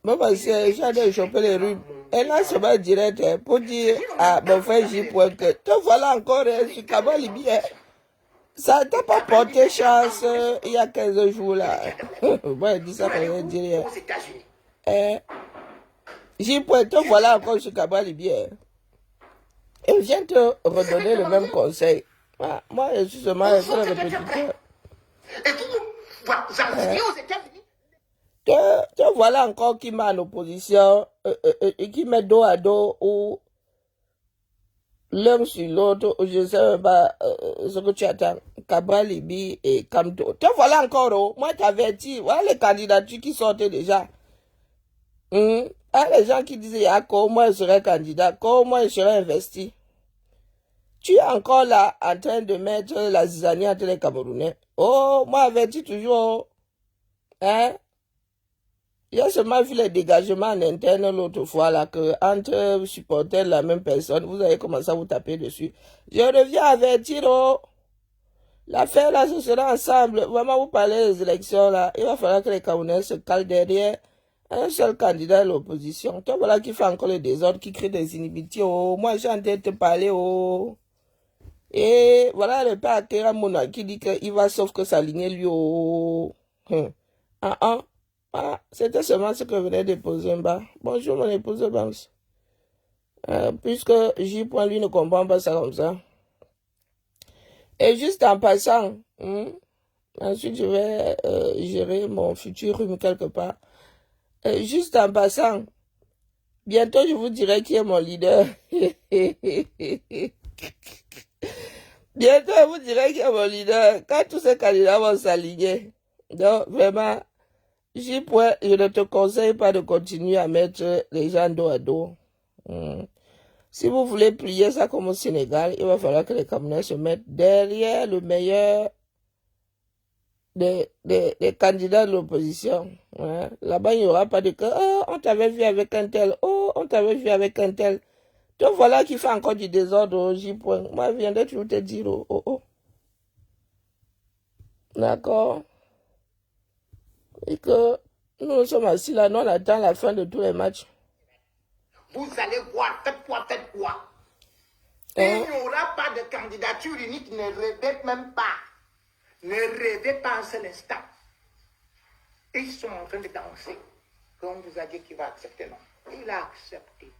Moi, parce que j'ai chopé les rues. Elle a seulement direct pour dire à mon frère J. que te voilà encore sur Kabal Libye. Ça t'a pas porté chance il y a 15 jours là. Moi, elle dit ça quand elle dit rien. J. te voilà encore sur Kabal Libye. Et viens te redonner le même conseil. Ah, moi, je suis seulement un seul répétiteur. Et vous avez aux États-Unis. Te voilà encore qui met en opposition et qui met dos à dos ou l'un sur l'autre, je ne sais pas ce que tu attends. Cabral Libi et Kamto. Te voilà encore, oh. Moi, t'avertis. Voilà les candidatures qui sortaient déjà. Ah, les gens qui disaient, ah, comment je serais candidat, comment je serais investi. Tu es encore là en train de mettre la zizanie entre les Camerounais. Oh, moi, avertis toujours. Hein? Il y a seulement vu les dégagements en interne l'autre fois, là, que entre supporters la même personne, vous avez commencé à vous taper dessus. Je reviens avertir, oh. L'affaire, là, ce sera ensemble. Vraiment, vous parlez des élections, là. Il va falloir que les Camerounais se calent derrière un seul candidat de l'opposition. Toi, voilà, qui fait encore le désordre, qui crée des inhibitions, oh. Moi, j'ai en tête de te parler, oh. Et voilà le père Akera Mona qui dit qu'il va sauf que s'aligner lui au... C'était seulement ce que venait de poser en bas. Bonjour mon épouse Bams. Puisque J. lui ne comprend pas ça comme ça. Et juste en passant, ensuite je vais gérer mon futur rhume quelque part. Juste en passant, bientôt je vous dirai qui est mon leader. Bientôt, je vous dirai qu'il y a mon leader. Quand tous ces candidats vont s'aligner. Donc, vraiment, je ne te conseille pas de continuer à mettre les gens dos à dos. Si vous voulez plier ça comme au Sénégal, il va falloir que les Camerounais se mettent derrière le meilleur des candidats de l'opposition. Ouais. Là-bas, il n'y aura pas de que, oh, on t'avait vu avec un tel, oh, on t'avait vu avec un tel. Donc voilà qui fait encore du désordre au J. Moi, je viendrai toujours te dire, oh. D'accord. Et que nous sommes assis là, nous on attend la fin de tous les matchs. Vous allez voir, faites quoi. Il n'y aura pas de candidature unique, ne rêvez même pas. Ne rêvez pas un seul instant. Ils sont en train de danser. Comme vous a dit qu'il va accepter, non. Il a accepté.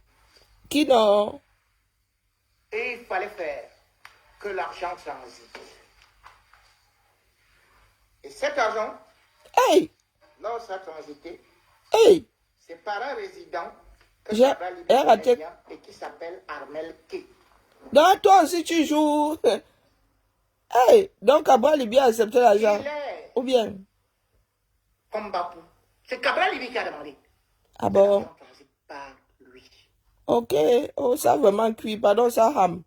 Qui non? Et il fallait faire que l'argent transite. Et cet argent, hey, lorsqu'il a transité, hey, c'est par un résident que j'ai raté. Et qui s'appelle Armel K. Donc toi aussi tu joues. Hey, donc Cabral Libi a accepté l'argent. Ou bien? Comme Bapou. C'est Cabral Libi qui a demandé. Ah bon? L'argent transite par lui. Ok, oh ça vraiment cuit, pardon ça ham.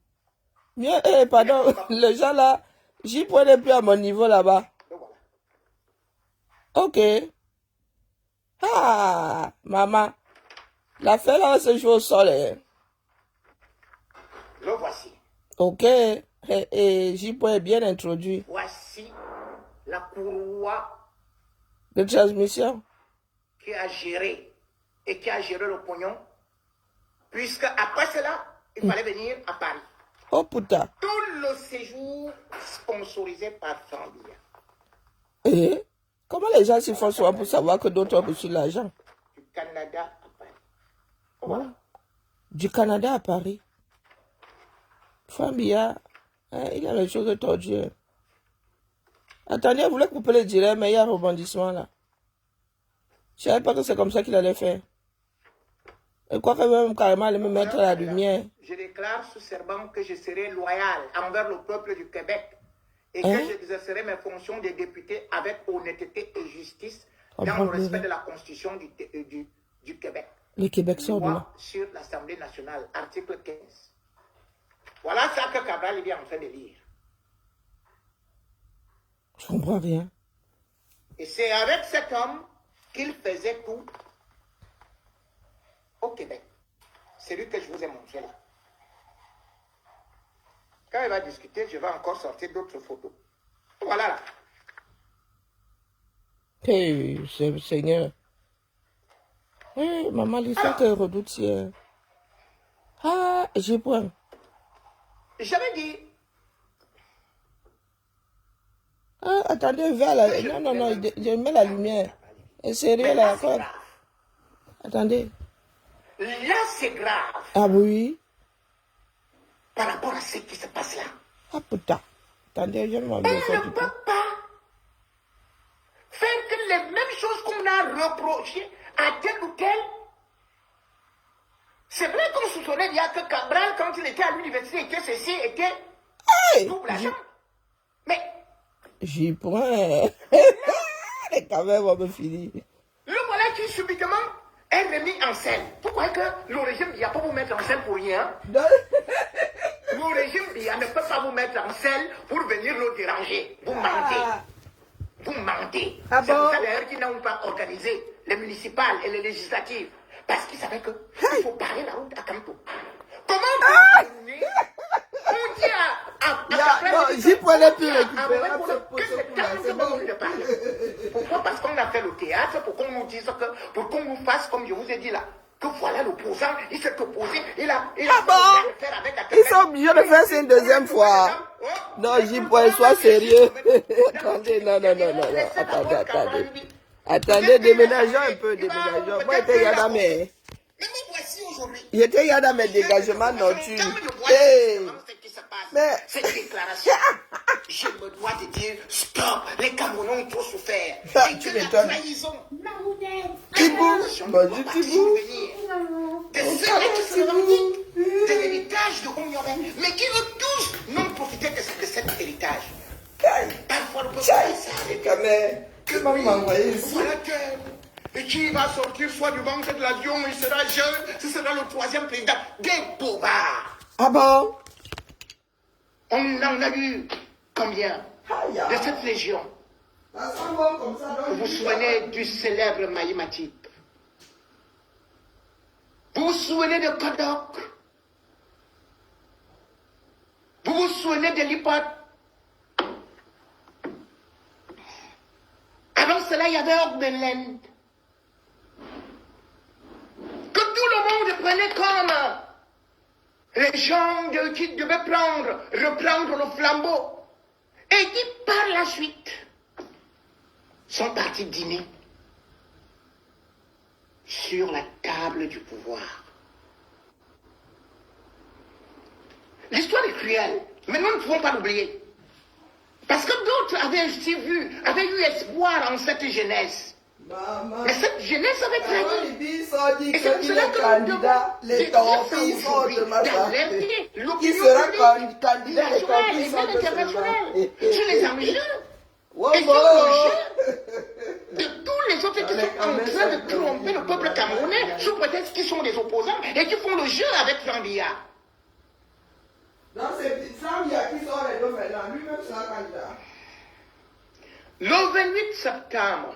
Mieux, pardon, les gens là, j'y prenais plus à mon niveau là-bas. Ok. Ah, maman. L'affaire là se joue au soleil. Le voici. Ok. Et j'y est bien introduit. Voici la courroie de transmission qui a géré et qui a géré le pognon. Puisque après cela, il fallait venir à Paris. Oh putain. Tout le séjour sponsorisé par Zambia. Et comment les gens s'y font souvent pour savoir que d'autres ont reçu l'argent? Du Canada à Paris. Voilà. Du Canada à Paris. Zambia, il y a les choses tordues. Attendez, vous voulez couper le direct, mais il y a un rebondissement là. Je ne savais pas que c'est comme ça qu'il allait faire. Et quoi que même carrément aller me mettre la lumière. Je déclare sous serment que je serai loyal envers le peuple du Québec et que j'exercerai mes fonctions de député avec honnêteté et justice dans le respect de la Constitution du Québec. Le Québec sort de là. Sur l'Assemblée nationale, article 15. Voilà ça que Cabral est en train de lire. Je comprends rien. Et c'est avec cet homme qu'il faisait tout au Québec. C'est lui que je vous ai montré là. Quand il va discuter, je vais encore sortir d'autres photos. Voilà là. Hey, Seigneur. Oui, maman, l'histoire qu'elle redoute hier. Ah, j'ai point. J'avais dit, Ah, attendez, vers la... Non, je mets la lumière. C'est sérieux, mais là, là c'est quoi. grave. Attendez. Là c'est grave Ah oui. par rapport à ce qui se passe là. Ah, putain. Attendez, je vais m'enlever Elle ça ne du peut coup. pas faire que les mêmes choses qu'on a reprochées à tel ou tel. C'est vrai qu'on soupçonnait il y a que Cabral, quand il était à l'université, était ceci, était Hey! double agent. Mais J'y point. Et quand même, on me finit. le voilà qui subitement est remis en scène. Pourquoi que le régime Biya peut vous mettre en scène pour rien? Non. Le régime Biya ne peut pas vous mettre en scène pour venir le déranger. Vous mentez. Vous mentez. Ah C'est pour bon? ça d'ailleurs qu'ils n'ont pas organisé les municipales et les législatives. Parce qu'ils savaient qu'il faut barrer la route à Kanto. Comment on dit à j'y pourrais plus que récupérer. c'est quand de parler. Pourquoi? Parce qu'on a fait le théâtre pour qu'on nous dise que, pour qu'on nous fasse, comme je vous ai dit là, que voilà l'opposant, il s'est opposé, il a bon? fait avec Ils sont obligés de faire ça une deuxième fois. Non, j'y pourrais, sois sérieux. Attendez, non. Attendez, déménageons un peu, déménageons. Moi, j'étais Yadame. Mais me voici aujourd'hui. J'étais Yadame dégagement nocturne. Mais Cette déclaration, je me dois de dire stop, les Camerounais ont trop souffert. Ah, Et tu que la m'étonnes. trahison. Tibou, bonjour Tibou. De ceux qui se revendiquent de l'héritage de Oumyobé, mais qui eux tous n'ont profité de cet héritage. Parfois, le peuple s'arrête. Mais que maman envoyé ici? Voilà que. Et qui va sortir soit du ventre de l'avion, il sera jeune, ce sera le troisième président. Des bobards. Ah bon? On en a eu combien de cette légion? Vous vous souvenez du célèbre Maïmatip? Vous vous souvenez de Kodok? Vous vous souvenez de Lipat? Avant cela, il y avait Ogbenland. Que tout le monde prenait comme les gens qui devaient reprendre le flambeau. Et qui, par la suite, sont partis dîner sur la table du pouvoir. L'histoire est cruelle, mais nous ne pouvons pas l'oublier. Parce que d'autres avaient eu espoir en cette jeunesse. Mais cette jeunesse avait trahi. Et c'est pour cela que nous les torpilles sont de ma d'alerter Qui l'opinion sera publique candidat les nationale torpilles et sont même de internationale sur les enjeux. Oh, Et sur le jeu de tous les autres qui sont en train de tromper le peuple camerounais sous prétexte qu'ils sont des opposants et qui font le jeu avec Jean Biya. Non, c'est Jean Biya qui sort les deux maintenant. Lui-même sera candidat. Le 28 septembre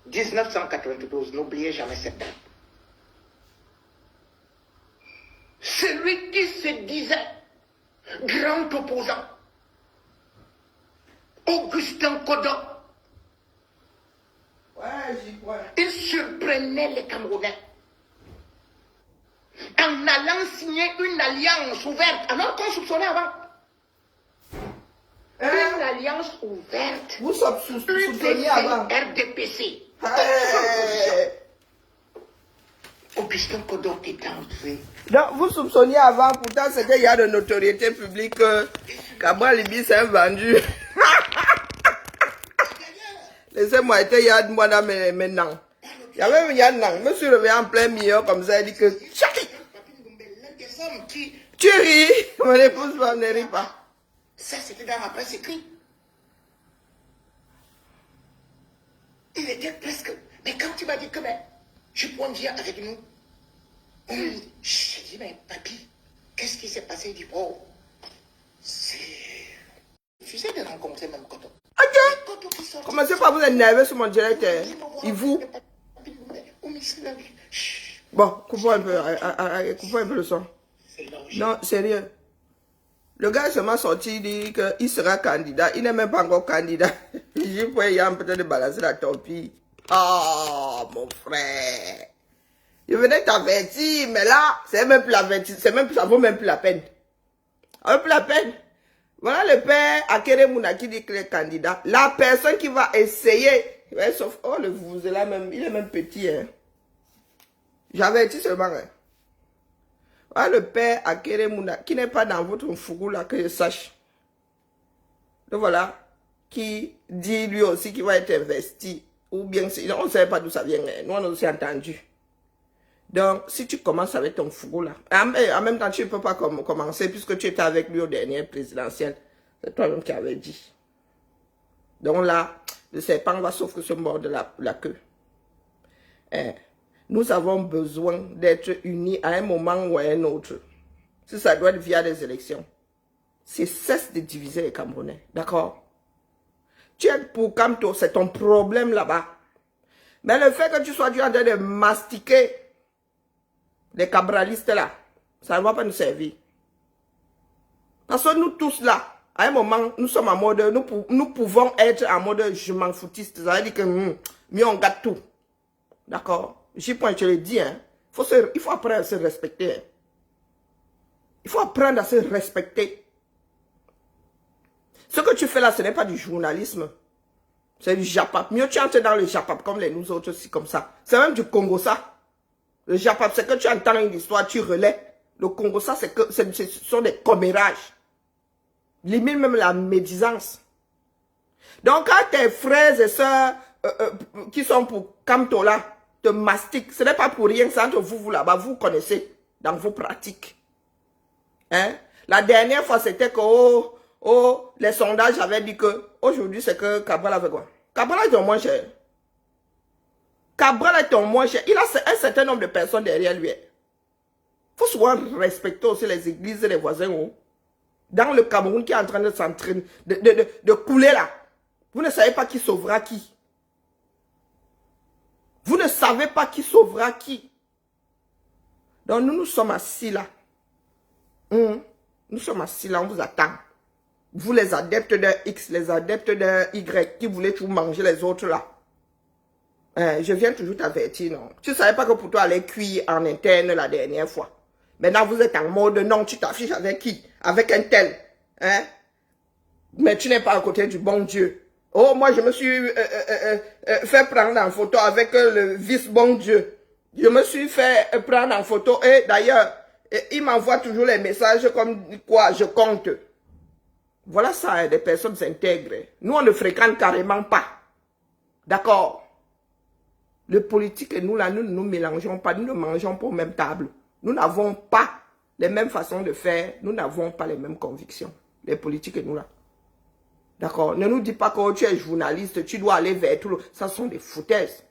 1992, n'oubliez jamais cette date. Celui qui se disait grand opposant, Augustin Kodok, il surprenait les Camerounais en allant signer une alliance ouverte, alors qu'on soupçonnait avant. Une alliance ouverte. Vous soupçonniez avant. RDPC. Augustin Kodok est entré. Donc, vous soupçonniez avant, pourtant, c'était il y a de notoriété publique que Cabral Libi s'est vendu. Laissez-moi être Yad Mwana maintenant. Il y avait Yad Nang. Je me suis réveillé en plein milieu comme ça, il dit que. Tu ris, mon épouse ne rit pas. Ça, c'était dans la presse écrite. Il était presque. Mais quand tu m'as dit que je prends dire avec nous, j'ai dit, mais papy, qu'est-ce qui s'est passé? Il dit, oh, c'est. Je sais de rencontrer même Koto. Ok. Commencez par vous énerver sur mon direct. Et vous? Bon, coupons un peu le son. Non, sérieux. Le gars est seulement sorti, il dit qu'il sera candidat. Il n'est même pas encore candidat. Il peut y avoir peut-être de balancer la torpille. Oh, mon frère. Je venais t'avertir, mais là, c'est même plus l'avertir, ça vaut même plus la peine. Ça vaut plus la peine. Voilà le père Akere Mouna qui dit qu'il est candidat. La personne qui va essayer, sauf, oh, le vous est là même, il est même petit, hein. J'avertis seulement, hein. Voilà le père Akere Mouna, qui n'est pas dans votre fougou là, que je sache. Donc voilà, qui dit lui aussi qu'il va être investi. Ou bien, on ne sait pas d'où ça vient, hein. Nous on a aussi entendu. Donc, si tu commences avec ton fougou là, en même temps, tu ne peux pas commencer puisque tu étais avec lui au dernier présidentiel. C'est toi-même qui avais dit. Donc là, le serpent va sauf que se mordre la queue. Nous avons besoin d'être unis à un moment ou à un autre. Si ça doit être via des élections. Cesse de diviser les Camerounais. D'accord? Tu es pour Kamto, c'est ton problème là-bas. Mais le fait que tu sois en train de mastiquer les cabralistes là, ça ne va pas nous servir. Parce que nous tous là, à un moment, nous sommes en mode, nous pouvons être en mode je m'en foutiste. Ça veut dire que mieux on gâte tout. D'accord? J'y point, je le dis, hein. Il faut apprendre à se respecter. Hein. Il faut apprendre à se respecter. Ce que tu fais là, ce n'est pas du journalisme. C'est du japap. Mieux tu entres dans le japap comme nous autres aussi comme ça. C'est même du Congo ça. Le japap, c'est que tu entends une histoire, tu relais. Le Congo ça, ce sont des commérages. Limite même la médisance. Donc quand tes frères et sœurs qui sont pour Kamto là, te mastiquent, ce n'est pas pour rien, c'est entre vous là-bas, vous connaissez dans vos pratiques. Hein? La dernière fois, c'était que les sondages avaient dit que aujourd'hui, c'est que Cabral avait quoi? Cabral est au moins cher. Cabral est au moins cher. Il a un certain nombre de personnes derrière lui. Il faut souvent respecter aussi les églises et les voisins. Dans le Cameroun qui est en train de s'entraîner, de couler là. Vous ne savez pas qui sauvera qui. Vous ne savez pas qui sauvera qui. Donc nous sommes assis là. Nous sommes assis là, on vous attend. Vous les adeptes de X, les adeptes de Y, qui voulaient tout manger les autres là. Je viens toujours t'avertir, non. Tu ne savais pas que pour toi, aller cuire en interne la dernière fois. Maintenant, vous êtes en mode, non, tu t'affiches avec qui? Avec un tel. Hein? Mais tu n'es pas à côté du bon Dieu. Oh, moi, je me suis fait prendre en photo avec le vice-bon Dieu. Je me suis fait prendre en photo. Et d'ailleurs, il m'envoie toujours les messages comme quoi je compte. Voilà ça, hein, des personnes intègres. Nous, on ne fréquente carrément pas. D'accord? Le politique et nous, là, nous ne nous mélangeons pas. Nous ne mangeons pas aux mêmes tables. Nous n'avons pas les mêmes façons de faire. Nous n'avons pas les mêmes convictions. Les politiques et nous, là. D'accord? Ne nous dis pas que tu es journaliste, tu dois aller vers tout le... Ça sont des foutaises.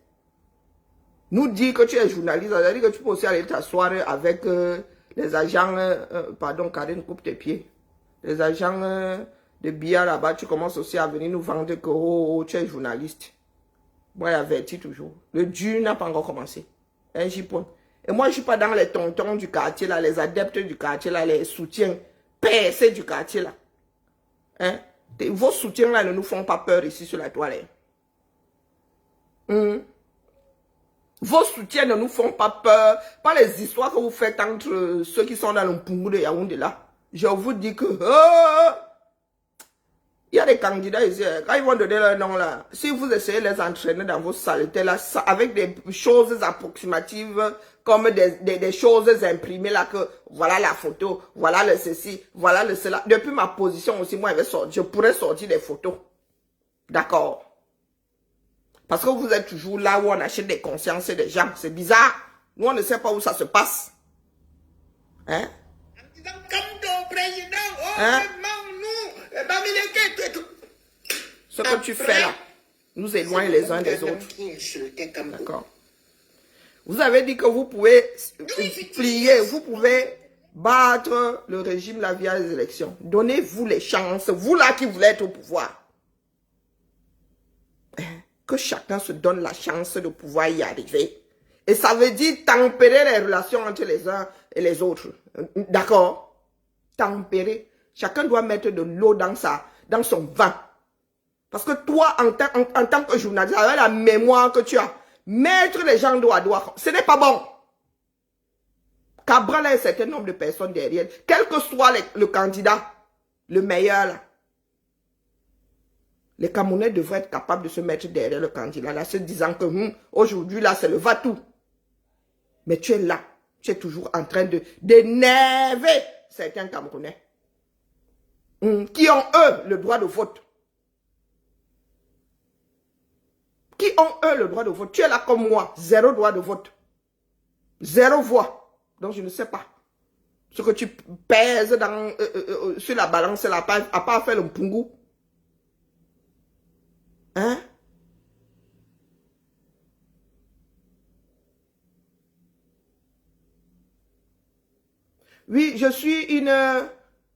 Nous dis que tu es journaliste, ça veut dire que tu peux aussi aller t'asseoir avec les agents... pardon, Karine, coupe tes pieds. Les agents de billard là-bas, tu commences aussi à venir nous vendre que tu es journaliste. Moi, j'avertis toujours. Le dur n'a pas encore commencé. Hein, j'y point. Et moi, je ne suis pas dans les tontons du quartier là, les adeptes du quartier là, les soutiens percés du quartier là. Hein? Vos soutiens là ne nous font pas peur ici sur la toilette. Vos soutiens ne nous font pas peur. Pas les histoires que vous faites entre ceux qui sont dans le Mpungou de Yaoundé là. Je vous dis que... il y a des candidats ici, quand ils vont donner leur nom là, si vous essayez de les entraîner dans vos saletés là, avec des choses approximatives, comme des choses imprimées là, que voilà la photo, voilà le ceci, voilà le cela. Depuis ma position aussi, moi je pourrais sortir des photos. D'accord? Parce que vous êtes toujours là où on achète des consciences des gens. C'est bizarre. Nous, on ne sait pas où ça se passe. Hein? Comme ton président, Hein? nous, Ce que tu fais là, nous éloigne les uns des autres. D'accord. Vous avez dit que vous pouvez plier, vous pouvez battre le régime là via les élections. Donnez-vous les chances, vous là qui voulez être au pouvoir. Que chacun se donne la chance de pouvoir y arriver. Et ça veut dire tempérer les relations entre les uns et les autres. D'accord? Tempérer. Chacun doit mettre de l'eau dans son vin. Parce que toi, en tant que journaliste, avec la mémoire que tu as, mettre les gens dos à doigt, ce n'est pas bon. Cabral a un certain nombre de personnes derrière, quel que soit le candidat, le meilleur là. Les Camerounais devraient être capables de se mettre derrière le candidat là, se disant que aujourd'hui là, c'est le va-tout. Mais tu es là, tu es toujours en train d'énerver certains Camerounais qui ont, eux, le droit de vote. Qui ont, eux, le droit de vote. Tu es là comme moi, zéro droit de vote. Zéro voix. Donc, je ne sais pas. Ce que tu pèses sur la balance, là, à part faire le pungou. Hein? Oui, je suis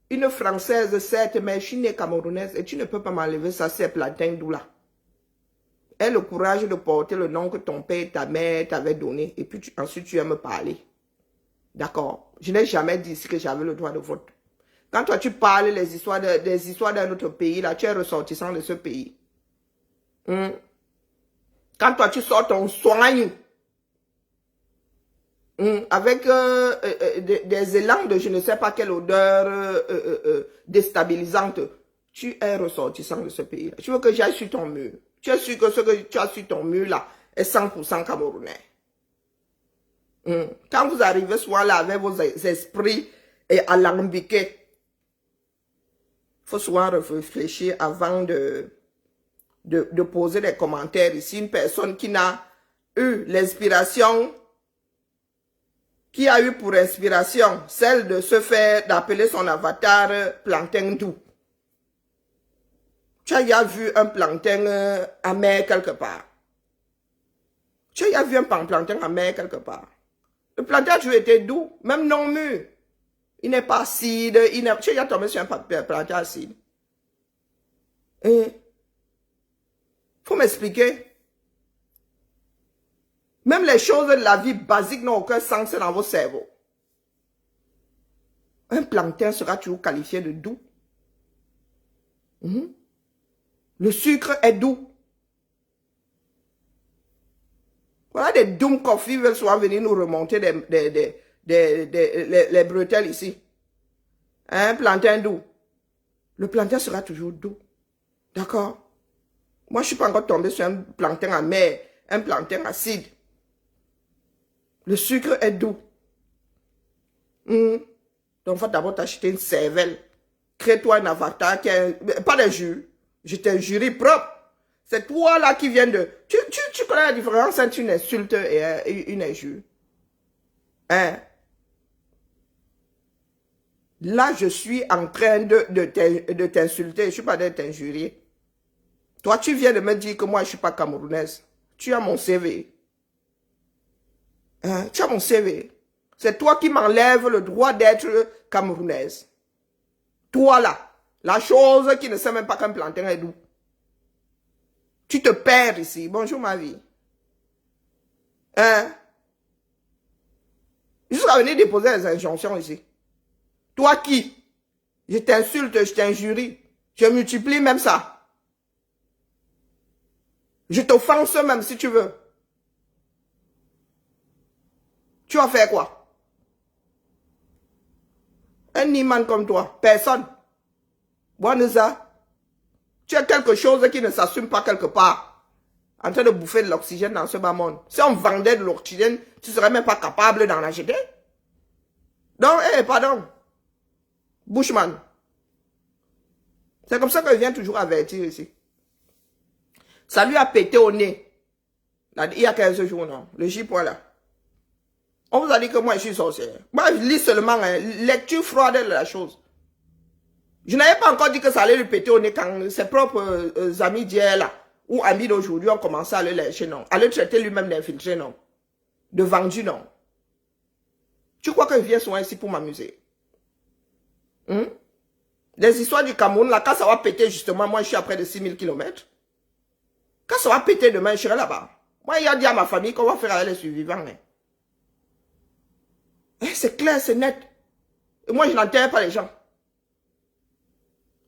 une Française, certes, mais je suis née camerounaise et tu ne peux pas m'enlever ça, c'est plantain d'où là. Aie le courage de porter le nom que ton père et ta mère t'avaient donné et puis ensuite tu viens me parler. D'accord? Je n'ai jamais dit ici que j'avais le droit de vote. Quand toi tu parles des histoires d'un autre pays, là, tu es ressortissant de ce pays. Quand toi tu sors ton soigne, avec des élans de je ne sais pas quelle odeur déstabilisante, tu es ressortissant de ce pays. Tu veux que j'aille sur ton mur. Tu es sûr que ce que tu as sur ton mur là est 100% camerounais. Quand vous arrivez souvent là avec vos esprits alambiqués, il faut souvent réfléchir avant de poser des commentaires ici. Une personne qui n'a eu l'inspiration, qui a eu pour inspiration celle de se faire, d'appeler son avatar plantain doux. Tu as déjà vu un plantain amer quelque part? Tu as déjà vu un plantain amer quelque part? Le plantain a toujours été doux, même non mûr. Il n'est pas acide, tu as déjà tombé sur un plantain acide. Faut m'expliquer. Même les choses de la vie basique n'ont aucun sens dans vos cerveaux. Un plantain sera toujours qualifié de doux. Le sucre est doux. Voilà des doom coffee veulent souvent venir nous remonter les bretelles ici. Un plantain doux. Le plantain sera toujours doux. D'accord? Moi, je ne suis pas encore tombé sur un plantain amer, un plantain acide. Le sucre est doux. Donc, il faut d'abord t'acheter une cervelle. Crée-toi un avatar qui est... Pas de jus. Je t'ai un jury propre. C'est toi là qui viens de... Tu connais la différence entre une insulte et une injure? Hein? Là, je suis en train de t'insulter. Je ne suis pas de t'injurier. Toi, tu viens de me dire que moi, je ne suis pas camerounaise. Tu as mon CV. Hein? Tu as mon CV. C'est toi qui m'enlèves le droit d'être camerounaise. Toi là, la chose qui ne sait même pas qu'un plantain est doux. Tu te perds ici. Bonjour ma vie. Hein? Jusqu'à venir déposer les injonctions ici. Toi qui? Je t'insulte, je t'injurie. Je multiplie même ça. Je t'offense même si tu veux. Tu vas faire quoi? Un imam comme toi, personne. Bonza, tu as quelque chose qui ne s'assume pas quelque part. En train de bouffer de l'oxygène dans ce bas monde. Si on vendait de l'oxygène, tu ne serais même pas capable d'en acheter. Donc, pardon. Bushman. C'est comme ça que je viens toujours avertir ici. Ça lui a pété au nez. Là, il y a 15 jours, non. Le J-point là. On vous a dit que moi, je suis sorcière. Moi, je lis seulement lecture froide de la chose. Je n'avais pas encore dit que ça allait lui péter au nez quand ses propres amis d'hier là, ou amis d'aujourd'hui ont commencé à le lâcher, non. À le traiter lui-même d'infiltré, non. De vendu, non. Tu crois que je viens souvent ici pour m'amuser? Les histoires du Cameroun, là, quand ça va péter, justement, moi, je suis à près de 6000 km. Quand ça va péter demain, je serai là-bas. Moi, il a dit à ma famille qu'on va faire avec les survivants. C'est clair, c'est net. Et moi, je n'enterre pas les gens.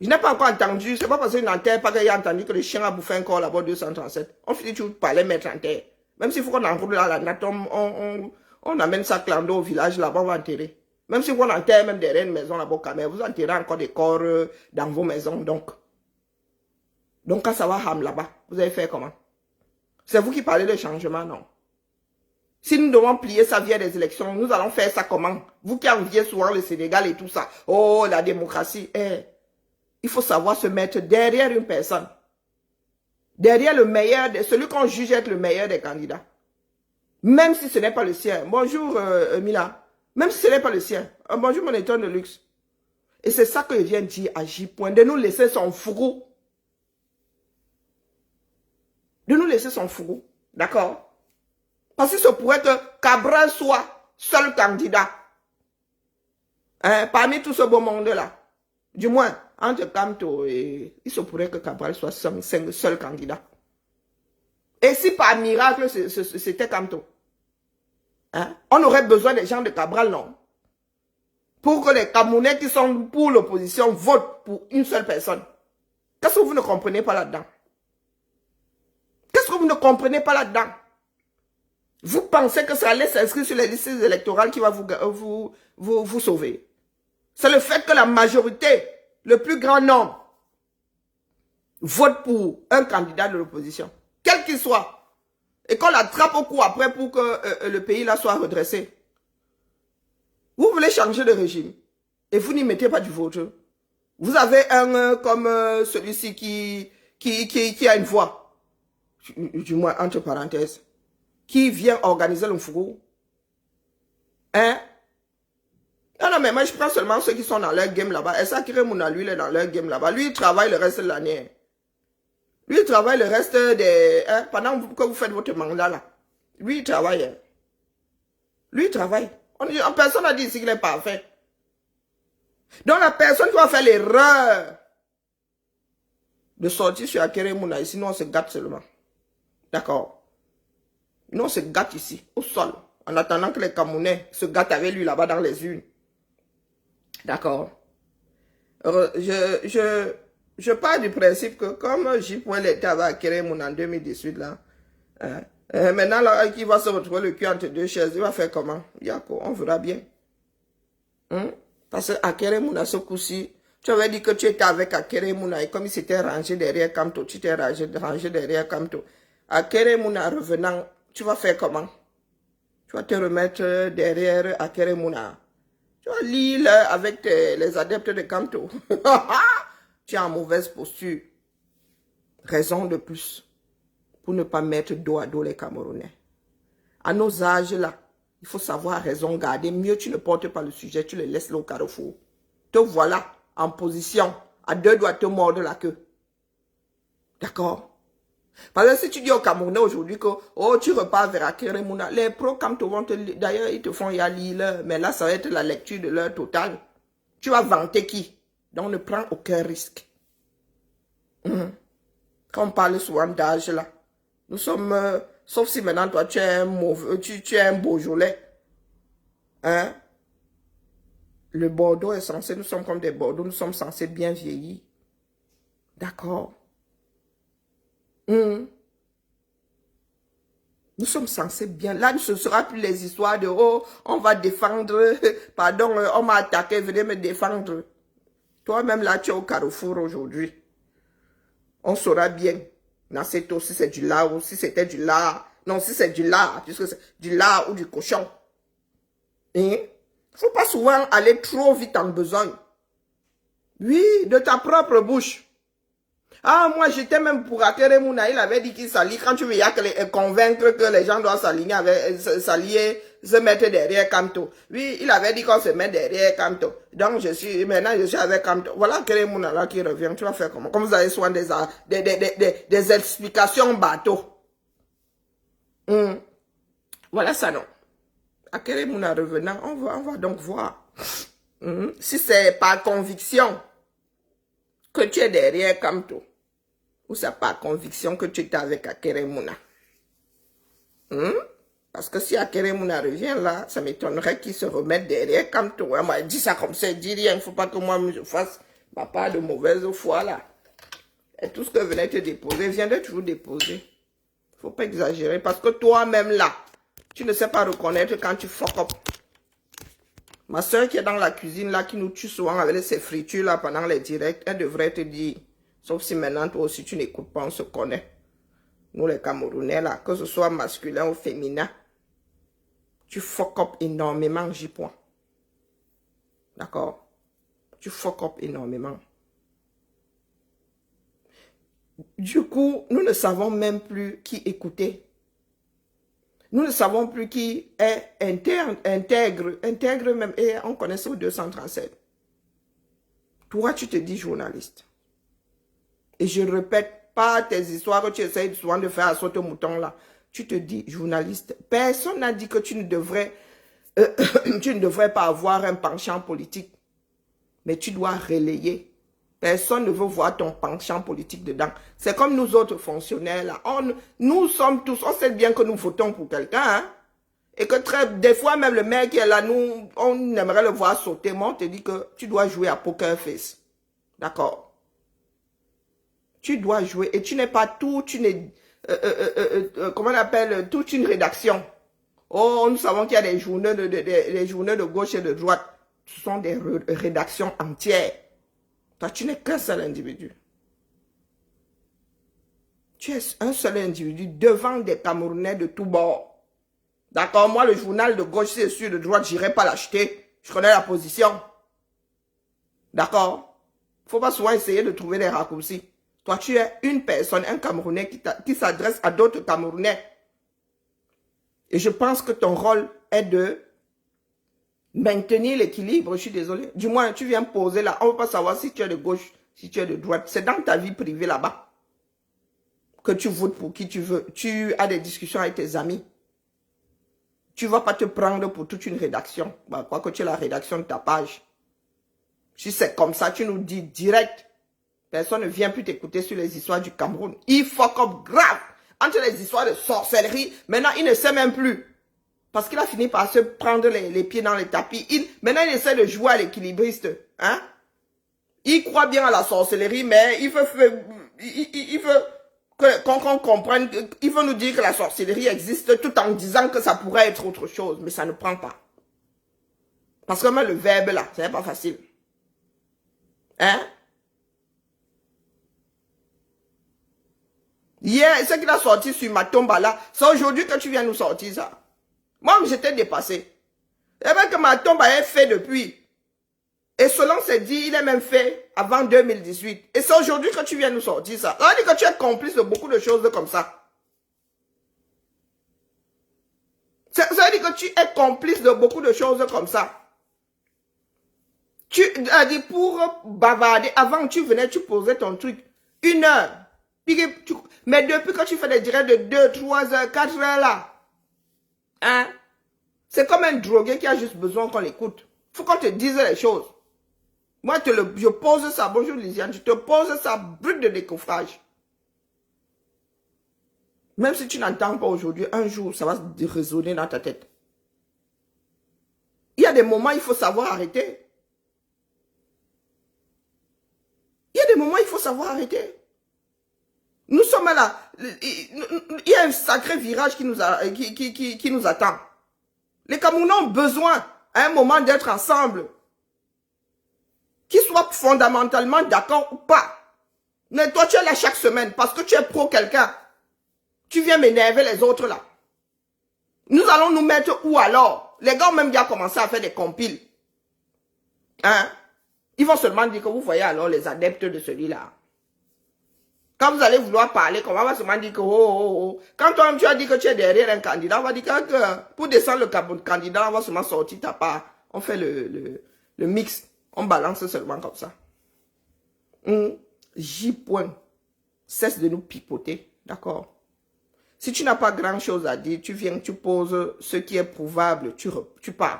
Je n'ai pas encore entendu, c'est pas parce qu'il n'enterre pas qu'il a entendu que le chien a bouffé un corps là-bas 237. On finit toujours par les mettre en terre. Même s'il faut qu'on enroule là la natte, on amène ça clando au village là-bas, on va enterrer. Même si on enterre même derrière une maison là-bas, quand même, vous enterrez encore des corps dans vos maisons, donc. Donc quand ça va ham là-bas, vous allez faire comment? C'est vous qui parlez de changement, non? Si nous devons plier ça via des élections, nous allons faire ça comment? Vous qui enviez souvent le Sénégal et tout ça. Oh, la démocratie. Il faut savoir se mettre derrière une personne. Derrière le meilleur, celui qu'on juge être le meilleur des candidats. Même si ce n'est pas le sien. Bonjour, Mila. Même si ce n'est pas le sien. Bonjour, mon étonne de luxe. Et c'est ça que je viens de dire à J. De nous laisser son fourreau. De nous laisser son fourreau. D'accord? Parce que ça pourrait que Cabral soit seul candidat. Hein, parmi tout ce beau monde-là. Du moins, entre Kamto et... Il se pourrait que Cabral soit seul candidat. Et si par miracle, c'était Kamto, hein, on aurait besoin des gens de Cabral, non? Pour que les Camerounais qui sont pour l'opposition votent pour une seule personne. Qu'est-ce que vous ne comprenez pas là-dedans? Qu'est-ce que vous ne comprenez pas là-dedans? Vous pensez que ça allait s'inscrire sur les listes électorales qui va vous sauver? C'est le fait que la majorité, le plus grand nombre, vote pour un candidat de l'opposition, quel qu'il soit, et qu'on l'attrape au cou après pour que le pays là soit redressé. Vous voulez changer de régime et vous n'y mettez pas du vôtre. Vous avez un comme celui-ci qui a une voix, du moins entre parenthèses, qui vient organiser le fourreau. Hein? Non, mais moi je prends seulement ceux qui sont dans leur game là-bas. Et ça, Kiremouna, lui, il est dans leur game là-bas. Lui, il travaille le reste de l'année. Lui, il travaille le reste des... Hein, pendant que vous faites votre mandat là. Lui, il travaille. Hein. Lui, il travaille. Personne n'a dit ici qu'il est parfait. Donc la personne qui va faire l'erreur de sortir sur Akeremouna ici, nous on se gâte seulement. D'accord? Nous on se gâte ici, au sol. En attendant que les Camerounais se gâtent avec lui là-bas dans les urnes. D'accord? Je pars du principe que comme J. était avec Akeremouna en 2018 là, hein, maintenant là, qui va se retrouver le cul entre deux chaises, il va faire comment? Yako, on verra bien. Hein? Parce que Akeremouna, ce coup-ci, tu avais dit que tu étais avec Akeremouna et comme il s'était rangé derrière Kamto, tu t'es rangé derrière Kamto. Akeremouna revenant, tu vas faire comment? Tu vas te remettre derrière Akeremouna. Tu vas lire avec les adeptes de Kamto. Tu es en mauvaise posture. Raison de plus pour ne pas mettre dos à dos les Camerounais. À nos âges là, il faut savoir raison garder. Mieux tu ne portes pas le sujet, tu le laisses là au carrefour. Te voilà en position, à deux doigts te mordre la queue. D'accord? Parce que si tu dis aux Camerounais aujourd'hui que oh, tu repars vers Akeremouna, les pro-Kamto vont te... D'ailleurs, ils te font y aller, mais là, ça va être la lecture de leur totale. Tu vas vanter qui? Donc, ne prends aucun risque. Quand on parle souvent d'âge, là, nous sommes... sauf si maintenant, toi, tu es un mauvais... Tu es un Beaujolais. Hein? Le Bordeaux est censé... Nous sommes comme des Bordeaux. Nous sommes censés bien vieillir. D'accord? Nous sommes censés bien... Là, ce ne sera plus les histoires de « Oh, on va défendre... Pardon, on m'a attaqué, venez me défendre. » Toi-même, là, tu es au carrefour aujourd'hui. On saura bien. Naceto, si c'est du lard ou si c'était du lard. Non, si c'est du lard, puisque c'est du lard ou du cochon. Il ne faut pas souvent aller trop vite en besogne. Oui, de ta propre bouche. Ah, moi, j'étais même pour Akeremouna. Il avait dit qu'il s'allie. Quand tu veux, il y a que convaincre que les gens doivent s'aligner avec, s'allier, se mettre derrière Kamto. Oui, il avait dit qu'on se met derrière Kamto. Donc, maintenant, je suis avec Kamto. Voilà Akeremouna là qui revient. Tu vas faire comment? Comme vous avez souvent des explications bateau. Voilà ça, non. Akeremouna revenant, on va donc voir. Si c'est par conviction que tu es derrière Kamto, ou c'est par conviction que tu es avec Akeremouna. Parce que si Akeremouna revient là, ça m'étonnerait qu'il se remette derrière Kamto. Moi, il dit ça comme ça, il dit rien, il ne faut pas que moi je fasse Ma part de mauvaise foi là. Et tout ce que venait te déposer, viens de toujours déposer. Faut pas exagérer parce que toi-même là, tu ne sais pas reconnaître quand tu fuck up. Ma soeur qui est dans la cuisine là, qui nous tue souvent avec ses fritures là pendant les directs, elle devrait te dire, sauf si maintenant toi aussi tu n'écoutes pas, on se connaît. Nous les Camerounais là, que ce soit masculin ou féminin, tu fuck up énormément, J-point. D'accord? Tu fuck up énormément. Du coup, nous ne savons même plus qui écouter. Nous ne savons plus qui est intègre même, et on connaît ça au 237. Toi, tu te dis journaliste. Et je répète, pas tes histoires que tu essayes souvent de faire à sauter au mouton là. Tu te dis journaliste. Personne n'a dit que tu ne devrais pas avoir un penchant politique. Mais tu dois relayer. Personne ne veut voir ton penchant politique dedans. C'est comme nous autres fonctionnaires là. Nous sommes tous, on sait bien que nous votons pour quelqu'un. Hein? Et que des fois même le mec qui est là, nous, on aimerait le voir sauter. Moi, on te dit que tu dois jouer à poker face. D'accord? Tu dois jouer et tu n'es pas toute une, comment on appelle, toute une rédaction. Oh, nous savons qu'il y a des journaux de gauche et de droite. Ce sont des rédactions entières. Toi, tu n'es qu'un seul individu. Tu es un seul individu devant des Camerounais de tous bords. D'accord? Moi, le journal de gauche, c'est sûr, de droite, je n'irai pas l'acheter. Je connais la position. D'accord? Il ne faut pas souvent essayer de trouver des raccourcis. Toi, tu es une personne, un Camerounais qui s'adresse à d'autres Camerounais. Et je pense que ton rôle est de maintenir l'équilibre. Je suis désolé. Du moins, tu viens poser là. On ne veut pas savoir si tu es de gauche, si tu es de droite. C'est dans ta vie privée là-bas que tu votes pour qui tu veux. Tu as des discussions avec tes amis. Tu ne vas pas te prendre pour toute une rédaction. Bah, quoi que tu es la rédaction de ta page. Si c'est comme ça, tu nous dis direct. Personne ne vient plus t'écouter sur les histoires du Cameroun. Il fuck up grave. Entre les histoires de sorcellerie, maintenant il ne sait même plus. Parce qu'il a fini par se prendre les pieds dans les tapis. Maintenant il essaie de jouer à l'équilibriste. Hein? Il croit bien à la sorcellerie, mais il veut qu'on comprenne. Il veut nous dire que la sorcellerie existe tout en disant que ça pourrait être autre chose. Mais ça ne prend pas. Parce que même le verbe là, c'est pas facile. Hein? Hier, ce qu'il a sorti sur ma tombe là, c'est aujourd'hui que tu viens nous sortir ça. Moi, j'étais dépassé. C'est vrai que ma tombe est fait depuis. Et selon ses dits, il est même fait avant 2018. Et c'est aujourd'hui que tu viens nous sortir ça. Ça veut dire que tu es complice de beaucoup de choses comme ça. Ça veut dire que tu es complice de beaucoup de choses comme ça. Tu as dit pour bavarder, avant tu venais, tu posais ton truc. 1 heure. Mais depuis que tu fais des directs de 2, 3 heures, 4 heures là, hein, c'est comme un drogué qui a juste besoin qu'on l'écoute. Il faut qu'on te dise les choses. Moi, je pose ça, bonjour Lisiane, je te pose ça brut de décoffrage. Même si tu n'entends pas aujourd'hui, un jour, ça va résonner dans ta tête. Il y a des moments, il faut savoir arrêter. Il y a des moments, il faut savoir arrêter. Nous sommes là. Il y a un sacré virage qui nous attend. Les Camerounais ont besoin, à un moment, d'être ensemble. Qu'ils soient fondamentalement d'accord ou pas. Mais toi, tu es là chaque semaine parce que tu es pro quelqu'un. Tu viens m'énerver les autres là. Nous allons nous mettre où alors? Les gars ont même déjà commencé à faire des compiles. Hein? Ils vont seulement dire que vous voyez alors les adeptes de celui-là. Quand vous allez vouloir parler, on va seulement dire que Quand toi-même tu as dit que tu es derrière un candidat, on va dire que pour descendre le candidat, on va seulement sortir ta part. On fait le mix. On balance seulement comme ça. J-point. Cesse de nous pipoter. D'accord? Si tu n'as pas grand-chose à dire, tu viens, tu poses ce qui est prouvable, tu parles.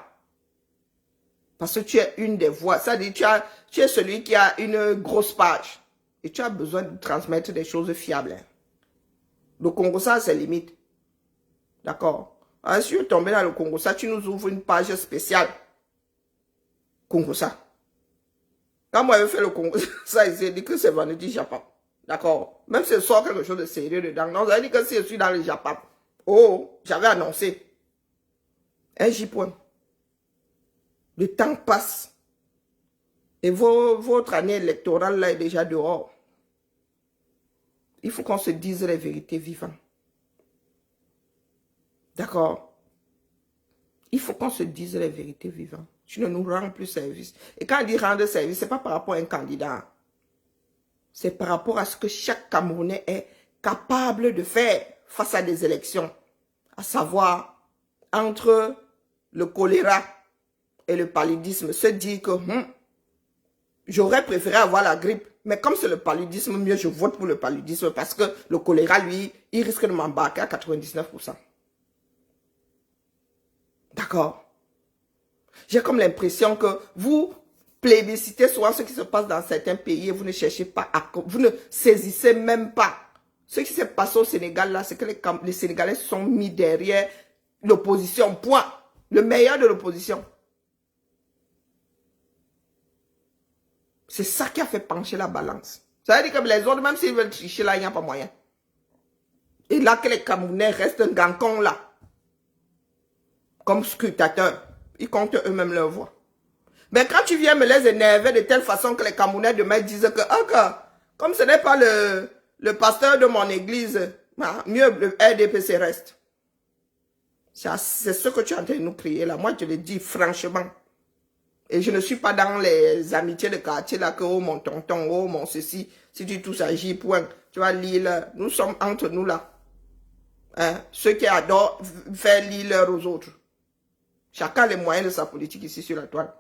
Parce que tu es une des voix. Ça dit, tu es celui qui a une grosse page. Et tu as besoin de transmettre des choses fiables. Le Congo, ça, c'est limite. D'accord? Alors, si tu es tombé dans le Congo, ça, tu nous ouvres une page spéciale. Congo, ça. Quand moi, je fais le concours, ça, il dit que c'est Vanity Japon. D'accord? Même si je sors quelque chose de sérieux dedans. Non, ça veut dire que si je suis dans le Japon, oh, j'avais annoncé. Un J-point. Le temps passe. Et votre année électorale, là, est déjà dehors. Il faut qu'on se dise les vérités vivantes. D'accord? Il faut qu'on se dise les vérités vivantes. Tu ne nous rends plus service. Et quand on dit rendre service, ce n'est pas par rapport à un candidat. C'est par rapport à ce que chaque Camerounais est capable de faire face à des élections. À savoir, entre le choléra et le paludisme, se dire que j'aurais préféré avoir la grippe. Mais comme c'est le paludisme, mieux je vote pour le paludisme parce que le choléra, lui, il risque de m'embarquer à 99%. D'accord? J'ai comme l'impression que vous plébiscitez souvent ce qui se passe dans certains pays et vous ne cherchez pas à... Vous ne saisissez même pas. Ce qui s'est passé au Sénégal, là, c'est que les Sénégalais sont mis derrière l'opposition. Point. Le meilleur de l'opposition. C'est ça qui a fait pencher la balance. Ça veut dire que les autres, même s'ils veulent tricher là, il n'y a pas moyen. Et là que les Camerounais restent un gancon là. Comme scrutateurs. Ils comptent eux-mêmes leur voix. Mais quand tu viens me les énerver de telle façon que les Camerounais demain disent que, comme ce n'est pas le pasteur de mon église, mieux le RDPC reste. C'est ce que tu es en train de nous crier là. Moi, je le dis franchement. Et je ne suis pas dans les amitiés de quartier là que, oh mon tonton, oh mon ceci, si tu touches à J, point. Tu vois, l'île, nous sommes entre nous là. Hein? Ceux qui adorent faire l'île aux autres. Chacun a les moyens de sa politique ici sur la toile.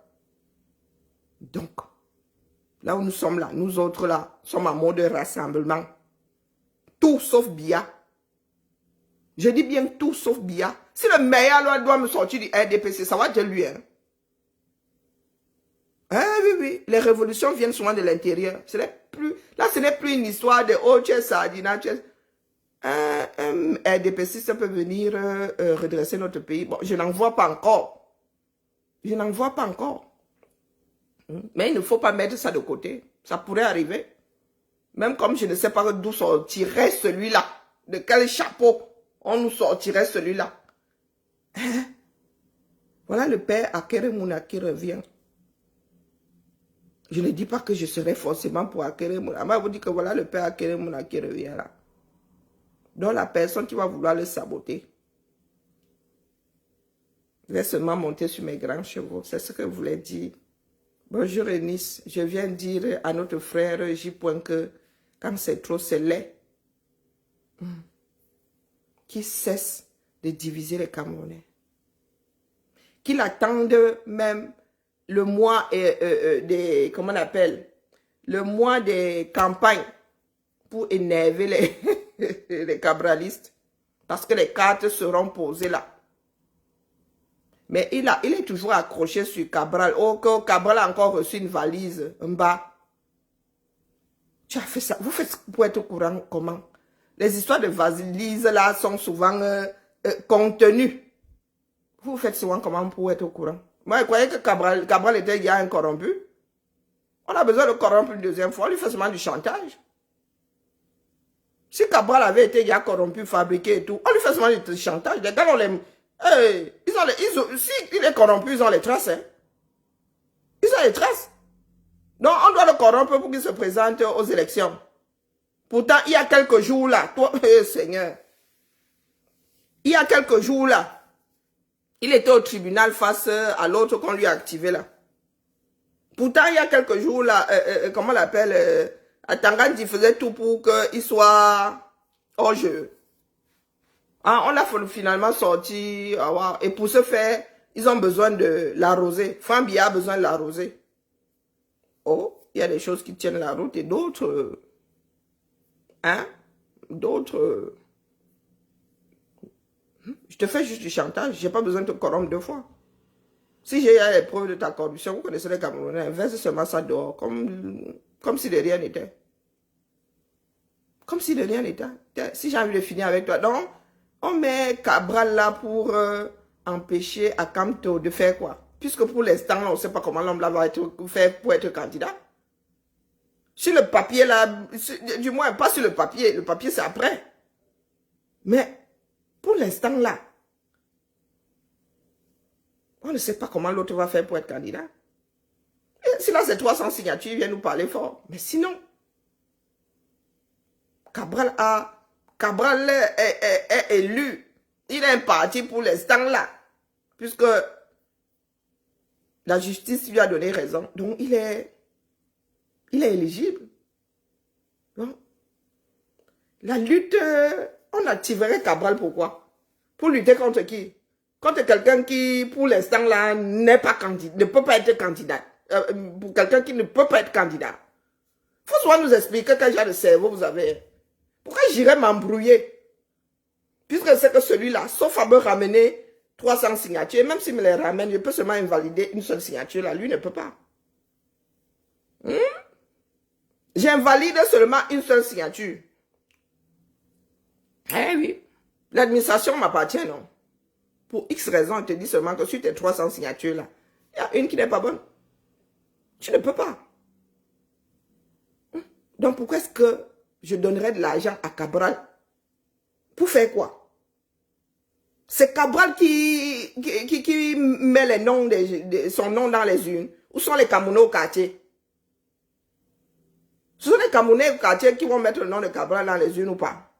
Donc, là où nous sommes là, nous autres là, sommes en mode rassemblement. Tout sauf Biya. Je dis bien tout sauf Biya. Si le meilleur doit me sortir du RDPC, ça va de lui. Hein? Oui. Les révolutions viennent souvent de l'intérieur. Là, ce n'est plus une histoire de oh, tu es Sardina, tu es... RDPC, ça peut venir redresser notre pays. Bon, je n'en vois pas encore. Je n'en vois pas encore. Mais il ne faut pas mettre ça de côté. Ça pourrait arriver. Même comme je ne sais pas d'où sortirait celui-là. De quel chapeau on nous sortirait celui-là. Voilà le père Akeremouna qui revient. Je ne dis pas que je serai forcément pour Akeremouna. Mais je vous dis que voilà le père Akeremouna qui revient là. Donc la personne qui va vouloir le saboter. Je vais seulement monter sur mes grands chevaux. C'est ce que je voulais dire. Bonjour Eunice. Je viens dire à notre frère J. que quand c'est trop, c'est laid. Qu'il cesse de diviser les Camerounais. Qu'il attende même le mois des, comment on appelle, le mois des campagnes pour énerver les cabralistes. Parce que les cartes seront posées là. Mais il est toujours accroché sur Cabral. Oh, que Cabral a encore reçu une valise en bas. Tu as fait ça. Vous faites pour être au courant comment? Les histoires de valises là sont souvent contenues. Vous faites souvent comment pour être au courant? Moi, je croyais que Cabral était il y a un corrompu. On a besoin de corrompre une deuxième fois. On lui fait seulement du chantage. Si Cabral avait été il y a corrompu, fabriqué et tout, on lui fait seulement du chantage. Les gars, on les... si il est corrompu, ils ont les traces. Hein. Ils ont les traces. Donc, on doit le corrompre pour qu'il se présente aux élections. Pourtant, il y a quelques jours là, toi, Seigneur, il y a quelques jours là, il était au tribunal face à l'autre qu'on lui a activé là. Pourtant, il y a quelques jours là, comment on l'appelle, Atangandi faisait tout pour qu'il soit hors jeu. Ah, on l'a finalement sorti. Et pour ce faire, ils ont besoin de l'arroser. Fambiya a besoin de l'arroser. Oh, il y a des choses qui tiennent la route et d'autres... D'autres... Je te fais juste du chantage. Je n'ai pas besoin de te corrompre 2 fois. Si j'ai les preuves de ta corruption, vous connaissez les Camerounais, verse seulement ça dehors. Comme si de rien n'était. Comme si de rien n'était. Si j'ai envie de finir avec toi. Donc... On met Cabral là pour empêcher Akamto de faire quoi? Puisque pour l'instant, on ne sait pas comment l'homme là va être fait pour être candidat. Sur le papier, là, du moins, pas sur le papier c'est après. Mais, pour l'instant, là, on ne sait pas comment l'autre va faire pour être candidat. Et si là, c'est 300 signatures, il vient nous parler fort. Mais sinon, Cabral est élu. Il est un parti pour l'instant, là. Puisque la justice lui a donné raison. Donc, il est éligible. Donc, la lutte, on activerait Cabral pourquoi? Pour lutter contre qui? Contre quelqu'un qui, pour l'instant là, n'est pas candidat, ne peut pas être candidat. Pour quelqu'un qui ne peut pas être candidat. Il faut souvent nous expliquer quel genre de cerveau vous avez. Pourquoi j'irais m'embrouiller? Puisque c'est que celui-là, sauf à me ramener 300 signatures, et même s'il me les ramène, je peux seulement invalider une seule signature, là, lui ne peut pas. J'invalide seulement une seule signature. Eh oui. L'administration m'appartient, non? Pour X raisons, on te dit seulement que sur tes 300 signatures là, il y a une qui n'est pas bonne. Tu ne peux pas. Donc pourquoi est-ce que je donnerais de l'argent à Cabral? Pour faire quoi? C'est Cabral qui met les noms son nom dans les urnes. Où sont les Camerounais au quartier? Ce sont les Camerounais au quartier qui vont mettre le nom de Cabral dans les urnes ou pas?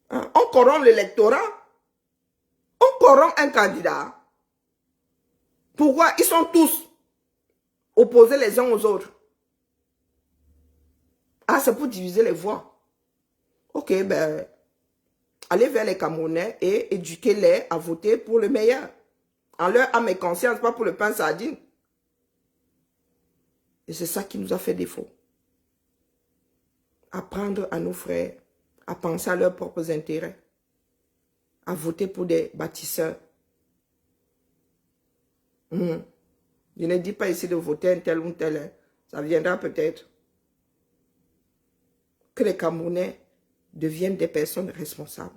Hein? On corrompt l'électorat. On corrompt un candidat. Pourquoi? Ils sont tous opposés les uns aux autres. Ah, c'est pour diviser les voix. Ok, ben, allez vers les Camerounais et éduquez-les à voter pour le meilleur. En leur âme et conscience, pas pour le pain sardine. Et c'est ça qui nous a fait défaut. Apprendre à nos frères à penser à leurs propres intérêts. À voter pour des bâtisseurs. Je ne dis pas ici de voter un tel ou un tel. Ça viendra peut-être. Que les Camerounais deviennent des personnes responsables.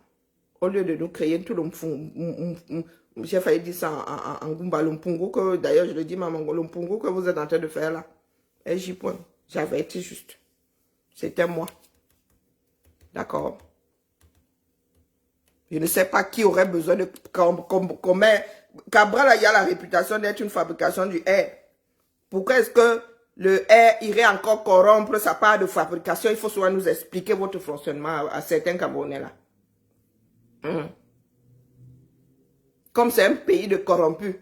Au lieu de nous créer tout le j'ai failli dire ça en Goumba Lumpungo, que d'ailleurs je le dis maman Lumpungo que vous êtes en train de faire là. Et j'y point. J'avais été juste. C'était moi. D'accord. Je ne sais pas qui aurait besoin de... Cabral a la réputation d'être une fabrication du air. Pourquoi est-ce que le air irait encore corrompre sa part de fabrication? Il faut souvent nous expliquer votre fonctionnement à certains Camerounais là. Comme c'est un pays de corrompus.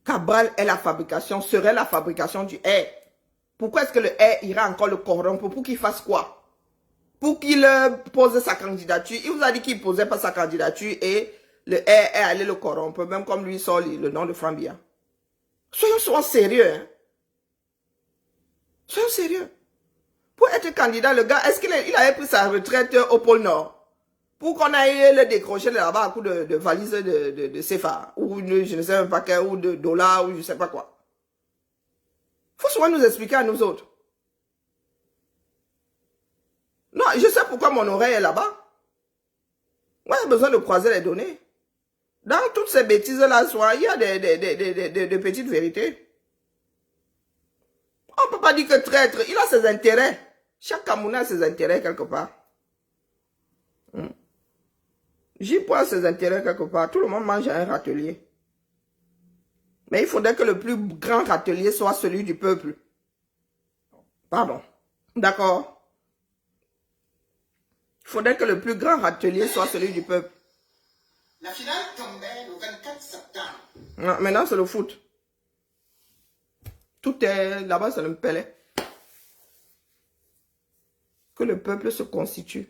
Cabral est la fabrication, serait la fabrication du air. Pourquoi est-ce que le air ira encore le corrompre? Pour qu'il fasse quoi? Pour qu'il pose sa candidature. Il vous a dit qu'il ne posait pas sa candidature et le air est allé le corrompre, même comme lui sort le nom de Frambia. Soyons sérieux. Hein? Soyons sérieux. Pour être candidat, le gars, est-ce qu'il avait pris sa retraite au pôle Nord? Pour qu'on aille le décrocher là-bas à coup de valise de CFA, ou je ne sais même pas quel, ou de dollars, ou je ne sais pas quoi. Il faut souvent nous expliquer à nous autres. Non, je sais pourquoi mon oreille est là-bas. Moi, j'ai besoin de croiser les données. Dans toutes ces bêtises-là, il y a des petites vérités. On ne peut pas dire que traître, il a ses intérêts. Chaque Camerounais a ses intérêts quelque part. J'y prends ses intérêts quelque part. Tout le monde mange à un râtelier. Mais il faudrait que le plus grand râtelier soit celui du peuple. Pardon. D'accord? Il faudrait que le plus grand râtelier soit celui du peuple. La finale tombait le 24 septembre. Non, maintenant, c'est le foot. Tout est là-bas, c'est le Pelé. Que le peuple se constitue.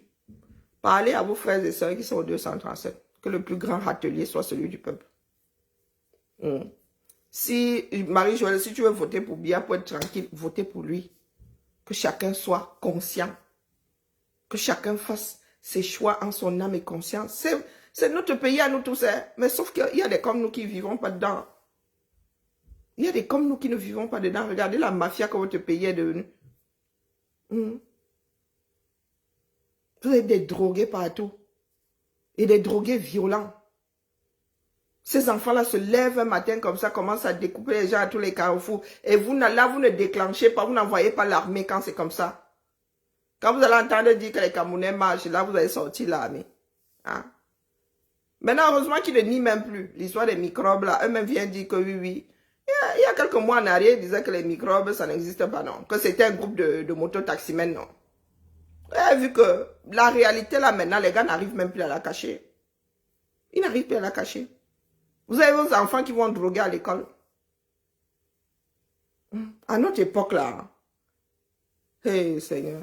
Parlez à vos frères et sœurs qui sont au 237. Que le plus grand râtelier soit celui du peuple. Si, Marie-Joëlle, si tu veux voter pour Biya, pour être tranquille, votez pour lui. Que chacun soit conscient. Que chacun fasse ses choix en son âme et conscience. C'est notre pays à nous tous. Hein? Mais sauf qu'il y a des comme nous qui ne vivons pas dedans. Il y a des comme nous qui ne vivons pas dedans. Regardez la mafia que votre pays est devenu. Vous avez des drogués partout. Et des drogués violents. Ces enfants-là se lèvent un matin comme ça, commencent à découper les gens à tous les carrefours. Et vous, là, vous ne déclenchez pas, vous n'envoyez pas l'armée quand c'est comme ça. Quand vous allez entendre dire que les Camerounais marchent, là, vous allez sortir l'armée. Hein? Maintenant, heureusement qu'ils ne nient même plus. L'histoire des microbes, là, eux-mêmes viennent dire que oui. Il y a quelques mois en arrière, ils disaient que les microbes, ça n'existe pas, non. Que c'était un groupe de mototaximens, non. Et vu que la réalité, là, maintenant, les gars n'arrivent même plus à la cacher. Ils n'arrivent plus à la cacher. Vous avez vos enfants qui vont droguer à l'école. À notre époque, là. Hey, Seigneur.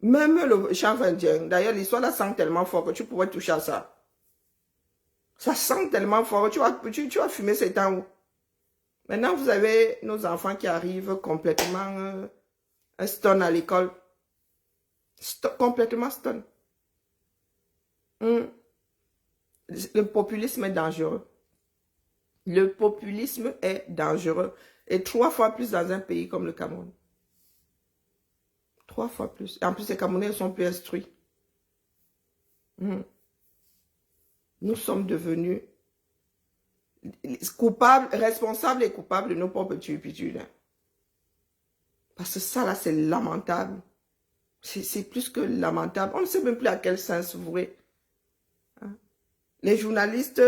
Même le chef indien, d'ailleurs, l'histoire là sent tellement fort que tu pourrais toucher à ça. Ça sent tellement fort. Tu vas fumer ces temps où. Maintenant, vous avez nos enfants qui arrivent complètement stun à l'école. Complètement stun. Le populisme est dangereux. Le populisme est dangereux. Et 3 fois plus dans un pays comme le Cameroun. 3 fois plus. Et en plus, les Camerounais sont plus instruits. Nous sommes devenus coupables, responsables et coupables de nos propres turpitudes. Parce que ça, là, c'est lamentable. C'est plus que lamentable. On ne sait même plus à quel sens vouer. Les journalistes,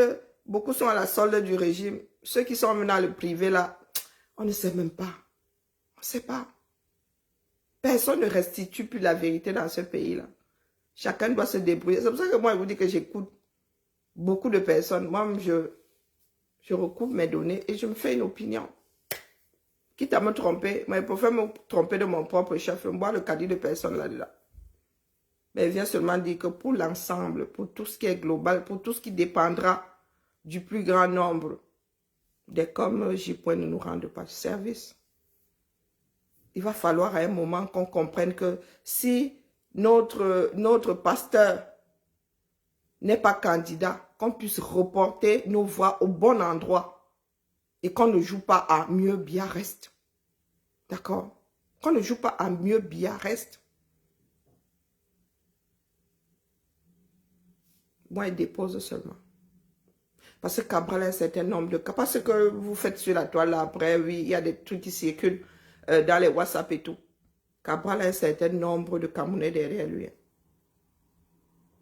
beaucoup sont à la solde du régime. Ceux qui sont maintenant dans le privé, là, on ne sait même pas. On ne sait pas. Personne ne restitue plus la vérité dans ce pays-là. Chacun doit se débrouiller. C'est pour ça que moi, je vous dis que j'écoute beaucoup de personnes. Moi, je recoupe mes données et je me fais une opinion. Quitte à me tromper, mais pour faire me tromper de mon propre chef, je bois le caddie de personne là-dedans. Mais il vient seulement dire que pour l'ensemble, pour tout ce qui est global, pour tout ce qui dépendra du plus grand nombre, des comme J. ne nous rendent pas service. Il va falloir à un moment qu'on comprenne que si notre pasteur n'est pas candidat, qu'on puisse reporter nos voix au bon endroit et qu'on ne joue pas à mieux bien reste. D'accord? Qu'on ne joue pas à mieux bien reste. Moi, il dépose seulement. Parce que Cabral a un certain nombre de cas. Parce que vous faites sur la toile là, après, oui, il y a des trucs qui circulent dans les WhatsApp et tout. Cabral a un certain nombre de Camerounais derrière lui.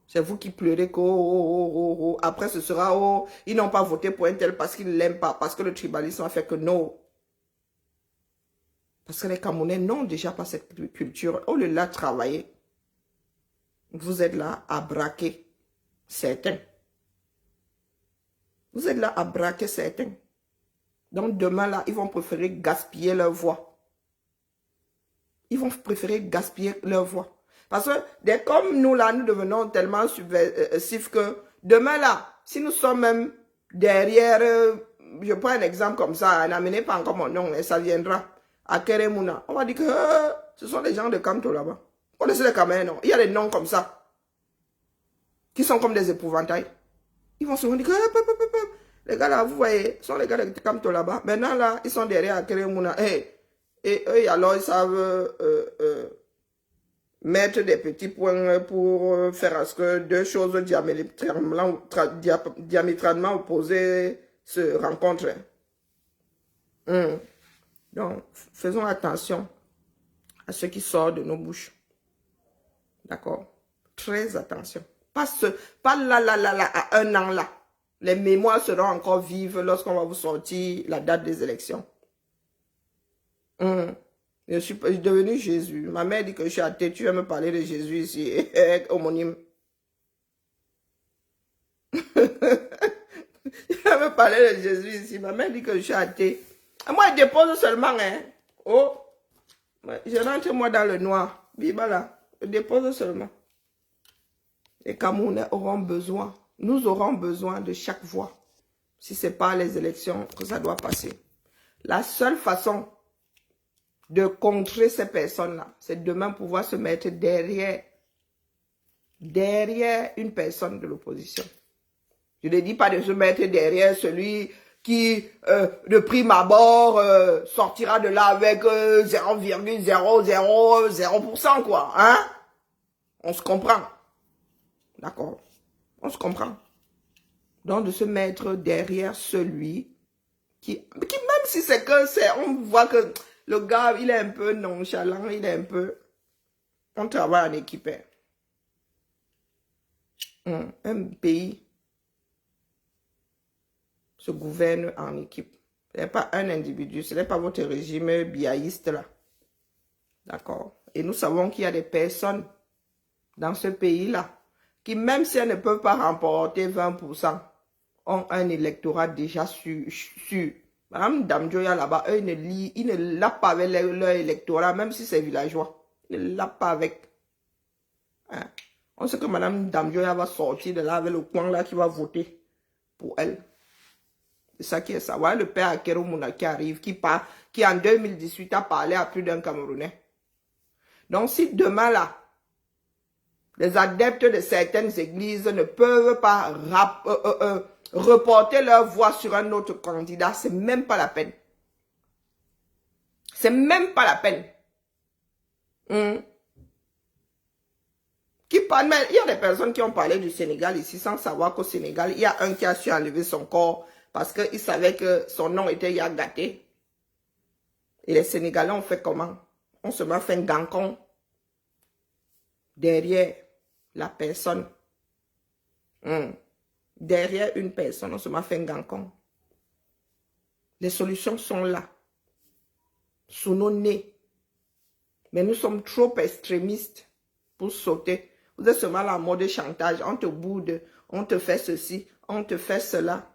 C'est vous qui pleurez que après ce sera ils n'ont pas voté pour un tel parce qu'ils ne l'aiment pas, parce que le tribalisme a fait que non. Parce que les Camerounais n'ont déjà pas cette culture. Au lieu de la travailler, vous êtes là à braquer certains. Vous êtes là à braquer certains. Donc demain là, ils vont préférer gaspiller leur voix. Ils vont préférer gaspiller leur voix. Parce que dès comme nous là, nous devenons tellement subversifs que demain là, si nous sommes même derrière, je prends un exemple comme ça, n'amenez pas encore mon nom, et ça viendra à Keremouna. On va dire que ce sont les gens de Kamto là-bas. Vous connaissez les Camerounais, non? Il y a des noms comme ça, qui sont comme des épouvantails. Ils vont se dire que les gars là, vous voyez, sont les gars de Kamto là-bas. Maintenant là, ils sont derrière à Keremouna. Et eux, alors, ils savent mettre des petits points pour faire à ce que deux choses diamétralement opposées se rencontrent. Donc, faisons attention à ce qui sort de nos bouches. D'accord? Très attention. Pas là, à un an là. Les mémoires seront encore vives lorsqu'on va vous sortir la date des élections. Je suis devenu Jésus. Ma mère dit que je suis athée. Tu vas me parler de Jésus ici. Homonyme. Tu vas me parler de Jésus ici. Ma mère dit que je suis athée. Moi, je dépose seulement. Oh. Je rentre moi dans le noir. Bibala. Je dépose seulement. Les Camerounais auront besoin. Nous aurons besoin de chaque voix. Si ce n'est pas les élections que ça doit passer. La seule façon de contrer ces personnes-là, c'est demain pouvoir se mettre derrière une personne de l'opposition. Je ne dis pas de se mettre derrière celui qui, de prime abord, sortira de là avec 0,000%, quoi. Hein? On se comprend. D'accord? On se comprend. Donc, de se mettre derrière celui qui même si c'est que c'est, on voit que le gars, il est un peu nonchalant, il est un peu, on travaille en équipe. Un pays se gouverne en équipe. Ce n'est pas un individu, ce n'est pas votre régime biaïste là. D'accord? Et nous savons qu'il y a des personnes dans ce pays-là qui, même si elles ne peuvent pas remporter 20%, ont un électorat déjà sûr. Madame Damjoya là-bas, eux, ils ne l'ont pas avec leur électorat, même si c'est villageois. Ils ne l'ont pas avec. Hein? On sait que Madame Damjoya va sortir de là avec le coin là qui va voter pour elle. C'est ça qui est ça. Voilà le père Akero Mouna qui arrive, qui en 2018 a parlé à plus d'un Camerounais. Donc si demain là, les adeptes de certaines églises ne peuvent pas reporter leur voix sur un autre candidat, c'est même pas la peine. C'est même pas la peine. Il y a des personnes qui ont parlé du Sénégal ici sans savoir qu'au Sénégal, il y a un qui a su enlever son corps parce qu'il savait que son nom était Yagaté. Et les Sénégalais ont fait comment? On se met fait un gancon derrière la personne. Derrière une personne, on se met fait un gancon. Les solutions sont là. Sous nos nez. Mais nous sommes trop extrémistes pour sauter. Vous êtes seulement là en mode chantage. On te boude, on te fait ceci, on te fait cela.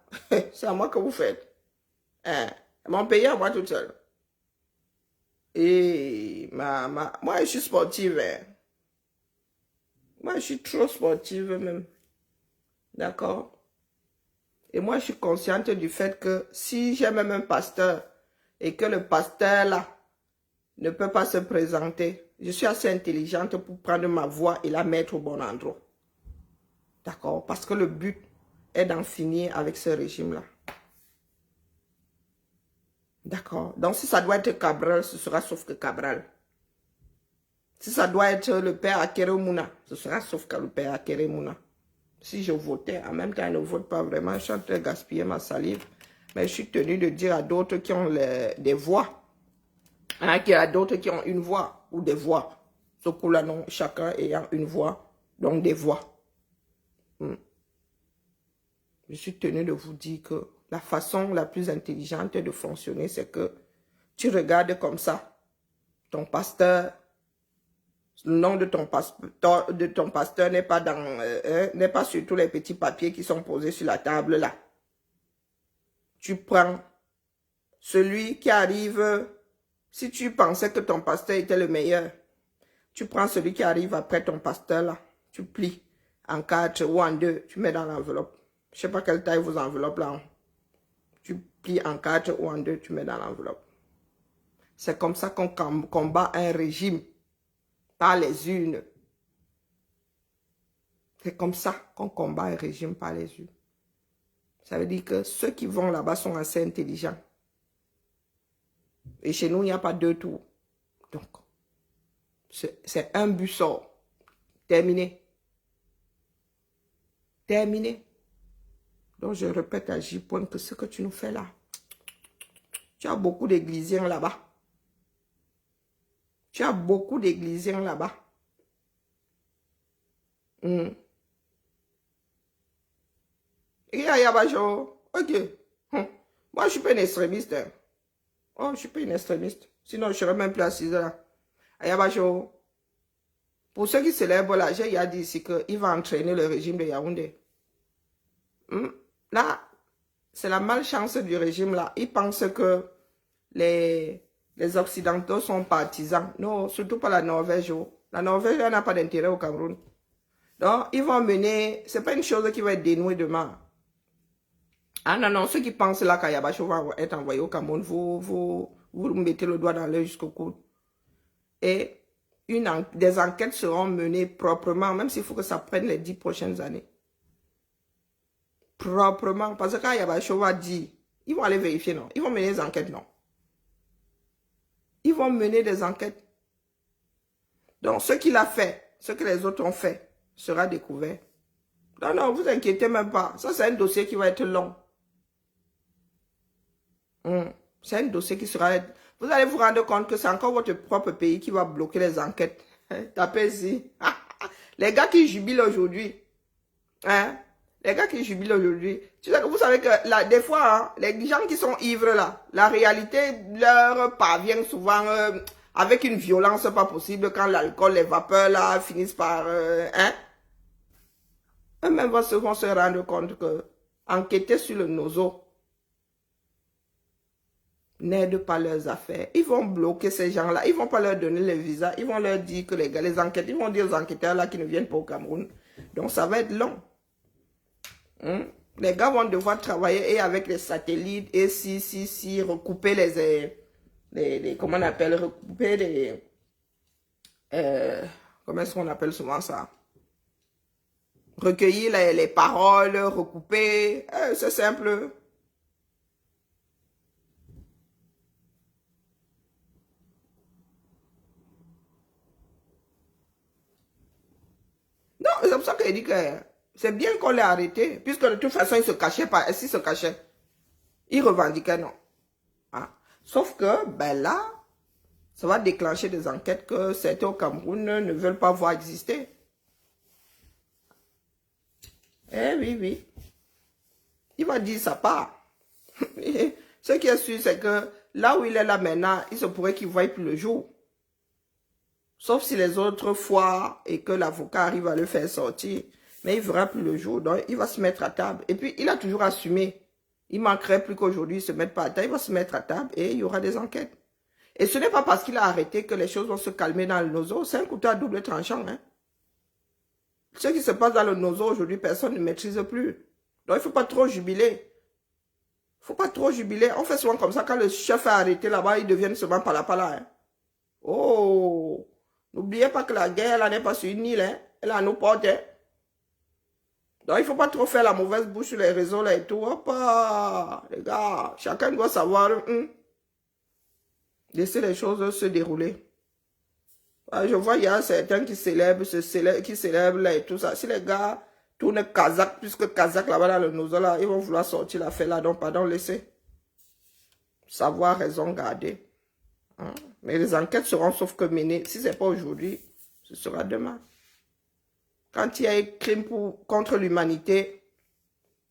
C'est à moi que vous faites. Mon pays à moi tout seul. Et moi, je suis sportive. Moi, je suis trop sportive même. D'accord? Et moi, je suis consciente du fait que si j'ai même un pasteur et que le pasteur là ne peut pas se présenter, je suis assez intelligente pour prendre ma voix et la mettre au bon endroit. D'accord? Parce que le but est d'en finir avec ce régime-là. D'accord? Donc, si ça doit être Cabral, ce sera sauf que Cabral. Si ça doit être le père Akere Mouna, ce sera sauf que le père Akere Mouna. Si je votais, en même temps, je ne vote pas vraiment, je suis en train de gaspiller ma salive. Mais je suis tenu de dire à d'autres qui ont des voix, hein, qu'il y a d'autres qui ont une voix ou des voix. Ce coup-là, non, chacun ayant une voix, donc des voix. Je suis tenu de vous dire que la façon la plus intelligente de fonctionner, c'est que tu regardes comme ça ton pasteur. Le nom de ton pasteur n'est pas n'est pas sur tous les petits papiers qui sont posés sur la table là. Tu prends celui qui arrive. Si tu pensais que ton pasteur était le meilleur, tu prends celui qui arrive après ton pasteur là. Tu plies en 4 ou en 2, tu mets dans l'enveloppe. Je ne sais pas quelle taille vos enveloppes là ont. Tu plies en 4 ou en 2, tu mets dans l'enveloppe. C'est comme ça qu'on combat un régime. Par les urnes. C'est comme ça qu'on combat un régime par les urnes. Ça veut dire que ceux qui vont là-bas sont assez intelligents. Et chez nous, il n'y a pas 2 tours. Donc, c'est un but sort. Terminé. Terminé. Donc, je répète à J-Point que ce que tu nous fais là, tu as beaucoup d'églisiens là-bas. Tu as beaucoup d'églisiens là-bas. Et Yabajo, ok. Moi, je ne suis pas une extrémiste. Hein. Oh, je ne suis pas une extrémiste. Sinon, je ne serais même plus assise là. Yabajo, pour ceux qui célèbrent là, j'ai dit ici qu'il va entraîner le régime de Yaoundé. Là, c'est la malchance du régime là. Ils pensent que les Occidentaux sont partisans. Non, surtout pas la Norvège. La Norvège n'a pas d'intérêt au Cameroun. Donc, ils vont mener... Ce n'est pas une chose qui va être dénouée demain. Ah non, non, ceux qui pensent là qu'Ayabacho va être envoyé au Cameroun, vous mettez le doigt dans l'œil jusqu'au coude. Et des enquêtes seront menées proprement, même s'il faut que ça prenne les 10 prochaines années. Proprement. Parce que quand Ayabacho va dire, ils vont aller vérifier, non. Ils vont mener des enquêtes, non. Ils vont mener des enquêtes. Donc, ce qu'il a fait, ce que les autres ont fait, sera découvert. Non, non, vous inquiétez même pas. Ça, c'est un dossier qui va être long. C'est un dossier qui sera... Vous allez vous rendre compte que c'est encore votre propre pays qui va bloquer les enquêtes. Tapez ici. Les gars qui jubilent aujourd'hui. Hein? Les gars qui jubilent aujourd'hui. Vous savez que là, des fois, hein, les gens qui sont ivres là, la réalité leur parvient souvent avec une violence pas possible quand l'alcool, les vapeurs là finissent par... hein? Eux-mêmes vont se rendre compte que enquêter sur le nozo n'aide pas leurs affaires. Ils vont bloquer ces gens-là. Ils vont pas leur donner les visas. Ils vont leur dire que les gars, les enquêtes, ils vont dire aux enquêteurs là qui ne viennent pas au Cameroun. Donc ça va être long. Les gars vont devoir travailler et avec les satellites et si recouper les comment on appelle, recouper les comment est-ce qu'on appelle souvent ça? Recueillir les paroles, recouper, c'est simple. Non, c'est pour ça qu'il dit que c'est bien qu'on l'ait arrêté, puisque de toute façon, il se cachait pas. S'il se cachait, il revendiquait non. Hein? Sauf que, ben là, ça va déclencher des enquêtes que certains au Cameroun ne veulent pas voir exister. Eh oui, oui. Il va dire sa part. Ce qui est sûr, c'est que là où il est là maintenant, il se pourrait qu'il ne voie plus le jour. Sauf si les autres foirent et que l'avocat arrive à le faire sortir. Mais il ne verra plus le jour. Donc, il va se mettre à table. Et puis, il a toujours assumé. Il manquerait plus qu'aujourd'hui, il ne se mette pas à table. Il va se mettre à table et il y aura des enquêtes. Et ce n'est pas parce qu'il a arrêté que les choses vont se calmer dans le nozo. C'est un couteau à double tranchant. Hein? Ce qui se passe dans le nozo aujourd'hui, personne ne maîtrise plus. Donc, il ne faut pas trop jubiler. Il ne faut pas trop jubiler. On fait souvent comme ça. Quand le chef est arrêté là-bas, ils deviennent seulement pala-pala. Hein? Oh! N'oubliez pas que la guerre, elle n'est pas sur une île. Hein? Elle est à nos portes. Hein? Donc, il ne faut pas trop faire la mauvaise bouche sur les réseaux là et tout. Hop, les gars, chacun doit savoir. Laisser les choses se dérouler. Je vois, il y a certains qui célèbrent, qui célèbrent là et tout ça. Si les gars tournent kazakh, puisque kazakh là-bas dans le nozo là, ils vont vouloir sortir l'affaire là, donc pardon, laissez. Savoir, raison garder. Hein? Mais les enquêtes seront sauf que menées. Si ce n'est pas aujourd'hui, ce sera demain. Quand il y a un crime contre l'humanité,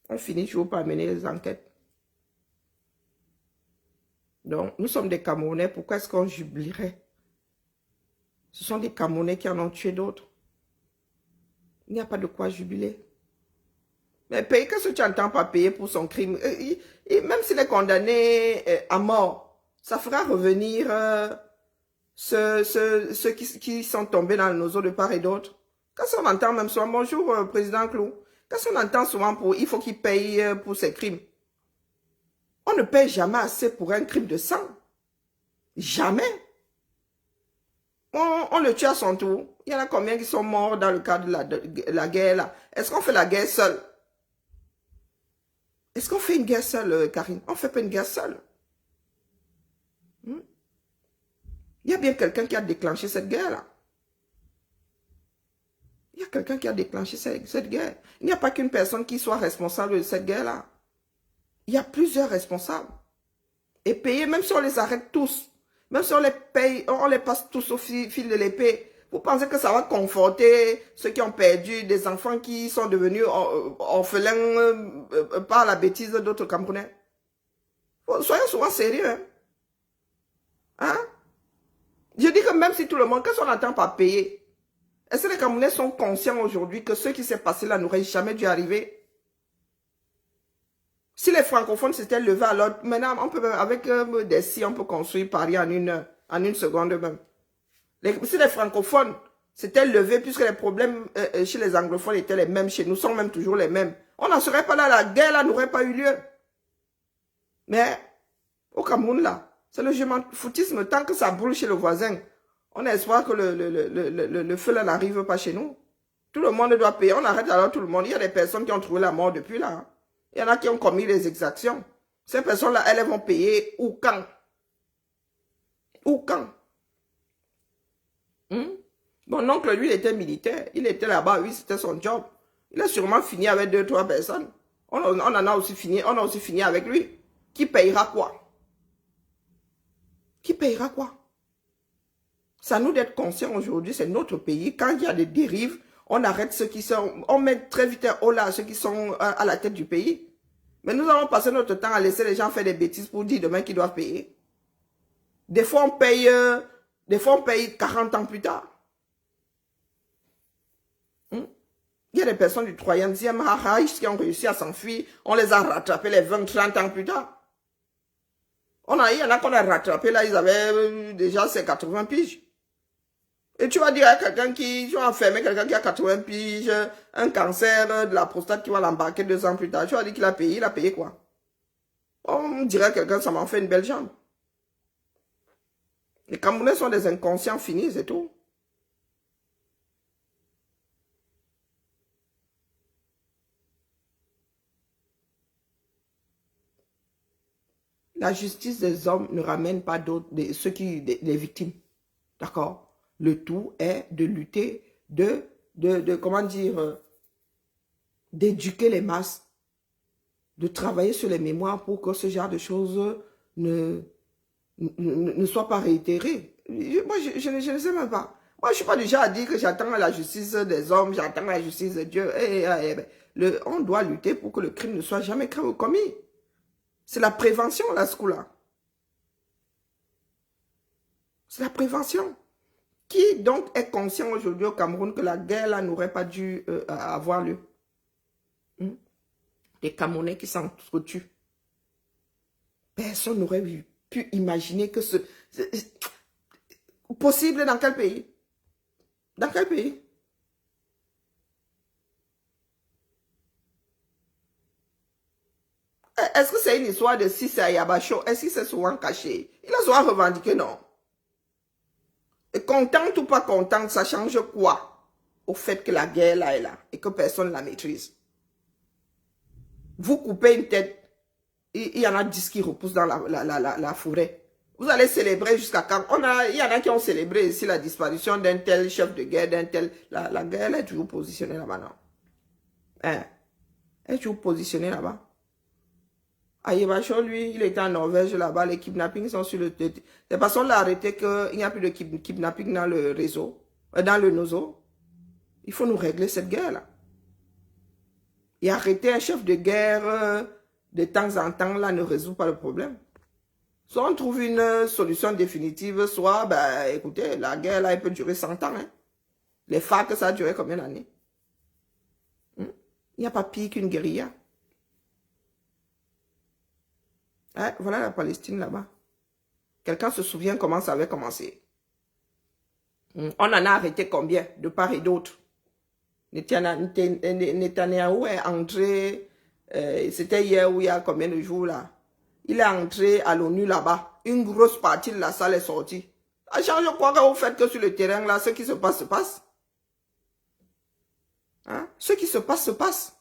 on finit toujours par mener les enquêtes. Donc, nous sommes des Camerounais, pourquoi est-ce qu'on jubilerait? Ce sont des Camerounais qui en ont tué d'autres. Il n'y a pas de quoi jubiler. Mais payer, qu'est-ce que tu entends par payer pour son crime? Même s'il est condamné à mort, ça fera revenir ceux qui sont tombés dans le nozo de part et d'autre. Qu'est-ce qu'on entend même souvent? Bonjour, Président Clou. Qu'est-ce qu'on entend souvent pour il faut qu'il paye pour ses crimes? On ne paye jamais assez pour un crime de sang. Jamais. On le tue à son tour. Il y en a combien qui sont morts dans le cadre de la guerre là? Est-ce qu'on fait la guerre seul? Est-ce qu'on fait une guerre seule, Karine? On ne fait pas une guerre seule. Il y a bien quelqu'un qui a déclenché cette guerre-là. Il y a quelqu'un qui a déclenché cette guerre. Il n'y a pas qu'une personne qui soit responsable de cette guerre-là. Il y a plusieurs responsables. Et payer, même si on les arrête tous, même si on les paye, on les passe tous au fil de l'épée, vous pensez que ça va conforter ceux qui ont perdu des enfants qui sont devenus orphelins par la bêtise d'autres Camerounais? Soyons souvent sérieux. Hein? Je dis que même si tout le monde, qu'est-ce qu'on attend par payer? Est-ce que les Camerounais sont conscients aujourd'hui que ce qui s'est passé là n'aurait jamais dû arriver? Si les francophones s'étaient levés, alors maintenant, on peut même, avec des si, on peut construire Paris en une seconde même. Si les francophones s'étaient levés, puisque les problèmes chez les anglophones étaient les mêmes, chez nous sont même toujours les mêmes, on n'en serait pas là, la guerre là n'aurait pas eu lieu. Mais au Cameroun là, c'est le foutisme, tant que ça brûle chez le voisin, on espère que le feu là n'arrive pas chez nous. Tout le monde doit payer, on arrête alors tout le monde. Il y a des personnes qui ont trouvé la mort depuis là. Hein. Il y en a qui ont commis des exactions. Ces personnes-là, elles vont payer ou quand? Ou quand? Mon oncle, lui, il était militaire. Il était là-bas, oui, c'était son job. Il a sûrement fini avec 2-3 personnes. On en a aussi fini, on a aussi fini avec lui. Qui payera quoi? Qui payera quoi? C'est à nous d'être conscients aujourd'hui, c'est notre pays. Quand il y a des dérives, on arrête ceux qui sont, on met très vite un haut là à ceux qui sont à la tête du pays. Mais nous allons passer notre temps à laisser les gens faire des bêtises pour dire demain qu'ils doivent payer. Des fois, on paye 40 ans plus tard. Il y a des personnes du 3e Reich qui ont réussi à s'enfuir. On les a rattrapés les 20-30 ans plus tard. Il y en a qu'on a rattrapés là, ils avaient déjà ces 80 piges. Et tu vas dire à quelqu'un tu vas enfermer quelqu'un qui a 80 piges, un cancer de la prostate qui va l'embarquer 2 ans plus tard. Tu vas dire qu'il a payé quoi? On dirait à quelqu'un, ça m'en fait une belle jambe. Les Camerounais sont des inconscients finis, c'est tout. La justice des hommes ne ramène pas d'autres, les victimes. D'accord? Le tout est de lutter, comment dire, d'éduquer les masses, de travailler sur les mémoires pour que ce genre de choses ne soient pas réitérées. Moi, je ne sais même pas. Moi, je ne suis pas du genre à dire que j'attends la justice des hommes, j'attends la justice de Dieu. On doit lutter pour que le crime ne soit jamais commis. C'est la prévention, là, ce coup-là. C'est la prévention. Qui donc est conscient aujourd'hui au Cameroun que la guerre là n'aurait pas dû avoir lieu? Des Camerounais qui s'entretuent. Personne n'aurait pu imaginer que possible dans quel pays? Dans quel pays? Est-ce que c'est une histoire de si c'est à Yabacho? Est-ce qu'il s'est souvent caché? Il a souvent revendiqué, non. Et contente ou pas contente, ça change quoi au fait que la guerre là est là et que personne ne la maîtrise? Vous coupez une tête, il y en a 10 qui repoussent dans la forêt. Vous allez célébrer jusqu'à quand? Il y en a qui ont célébré ici la disparition d'un tel chef de guerre, d'un tel... La guerre elle est toujours positionnée là-bas, non? Hein? Elle est toujours positionnée là-bas. Ayebacho, lui, il était en Norvège là-bas, les kidnappings sont sur le... C'est parce qu'on l'a arrêté qu'il n'y a plus de kidnapping dans le réseau, dans le nozo. Il faut nous régler cette guerre-là. Et arrêter un chef de guerre de temps en temps, là, ne résout pas le problème. Soit on trouve une solution définitive, soit, ben, écoutez, la guerre, là, elle peut durer 100 ans. Hein. Les FARC, ça a duré combien d'années? Il n'y a pas pire qu'une guérilla. Hein, voilà la Palestine là-bas. Quelqu'un se souvient comment ça avait commencé? On en a arrêté combien? De part et d'autre. Netanyahou est entré, c'était hier ou il y a combien de jours là? Il est entré à l'ONU là-bas. Une grosse partie de la salle est sortie. Ça change quoi que vous faites que sur le terrain là, ce qui se passe, se passe. Hein? Ce qui se passe, se passe.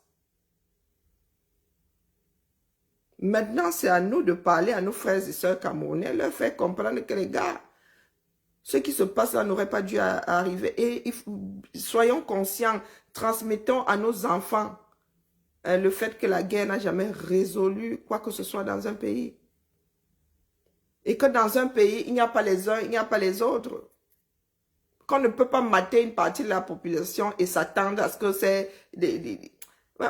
Maintenant, c'est à nous de parler à nos frères et sœurs camerounais, leur faire comprendre que les gars, ce qui se passe là n'aurait pas dû arriver. Et soyons conscients, transmettons à nos enfants le fait que la guerre n'a jamais résolu quoi que ce soit dans un pays. Et que dans un pays, il n'y a pas les uns, il n'y a pas les autres. Qu'on ne peut pas mater une partie de la population et s'attendre à ce que c'est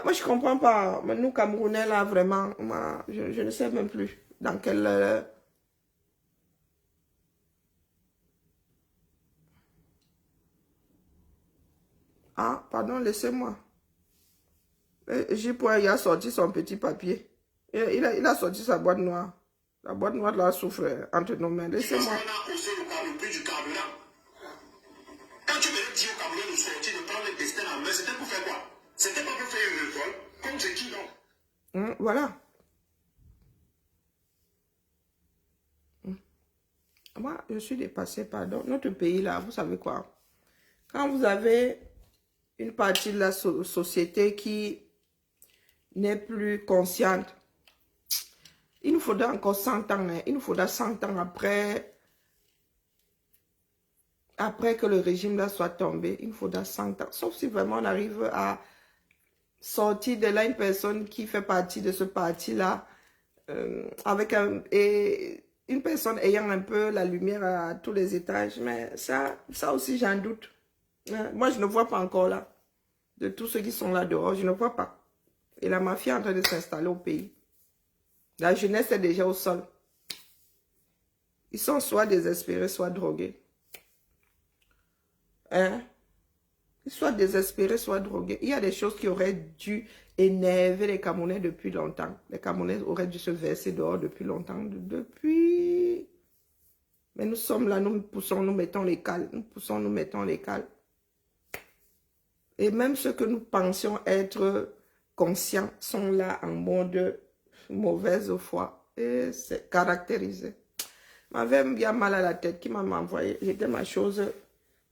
moi, je ne comprends pas. Mais nous, Camerounais, là, vraiment, moi, je ne sais même plus dans quel... Ah, pardon, laissez-moi. Il a sorti son petit papier. Il a sorti sa boîte noire. La boîte noire, là, souffre entre nos mains. Laissez-moi. Quand tu me dis au Cameroun de sortir, de prendre le destin en main, c'était pour faire quoi? C'était pas pour faire une révolte? Comme c'est qui donc? Voilà. Moi, je suis dépassée, pardon. Notre pays, là, vous savez quoi? Quand vous avez une partie de la société qui n'est plus consciente, il nous faudra encore 100 ans. Hein. Il nous faudra 100 ans après que le régime là soit tombé. Il nous faudra 100 ans. Sauf si vraiment on arrive à sorti de là une personne qui fait partie de ce parti-là, avec une personne ayant un peu la lumière à tous les étages. Mais ça aussi, j'en doute. Moi, je ne vois pas encore là. De tous ceux qui sont là dehors, je ne vois pas. Et la mafia est en train de s'installer au pays. La jeunesse est déjà au sol. Ils sont soit désespérés, soit drogués. Hein? Soit désespérés, soit drogués. Il y a des choses qui auraient dû énerver les Camerounais depuis longtemps. Les Camerounais auraient dû se verser dehors depuis longtemps. Depuis... Mais nous sommes là, nous poussons, nous mettons les cales. Nous poussons, nous mettons les cales. Et même ceux que nous pensions être conscients sont là en mode mauvaise foi. Et c'est caractérisé. M'avait bien mal à la tête qui m'a envoyé. J'étais ma chose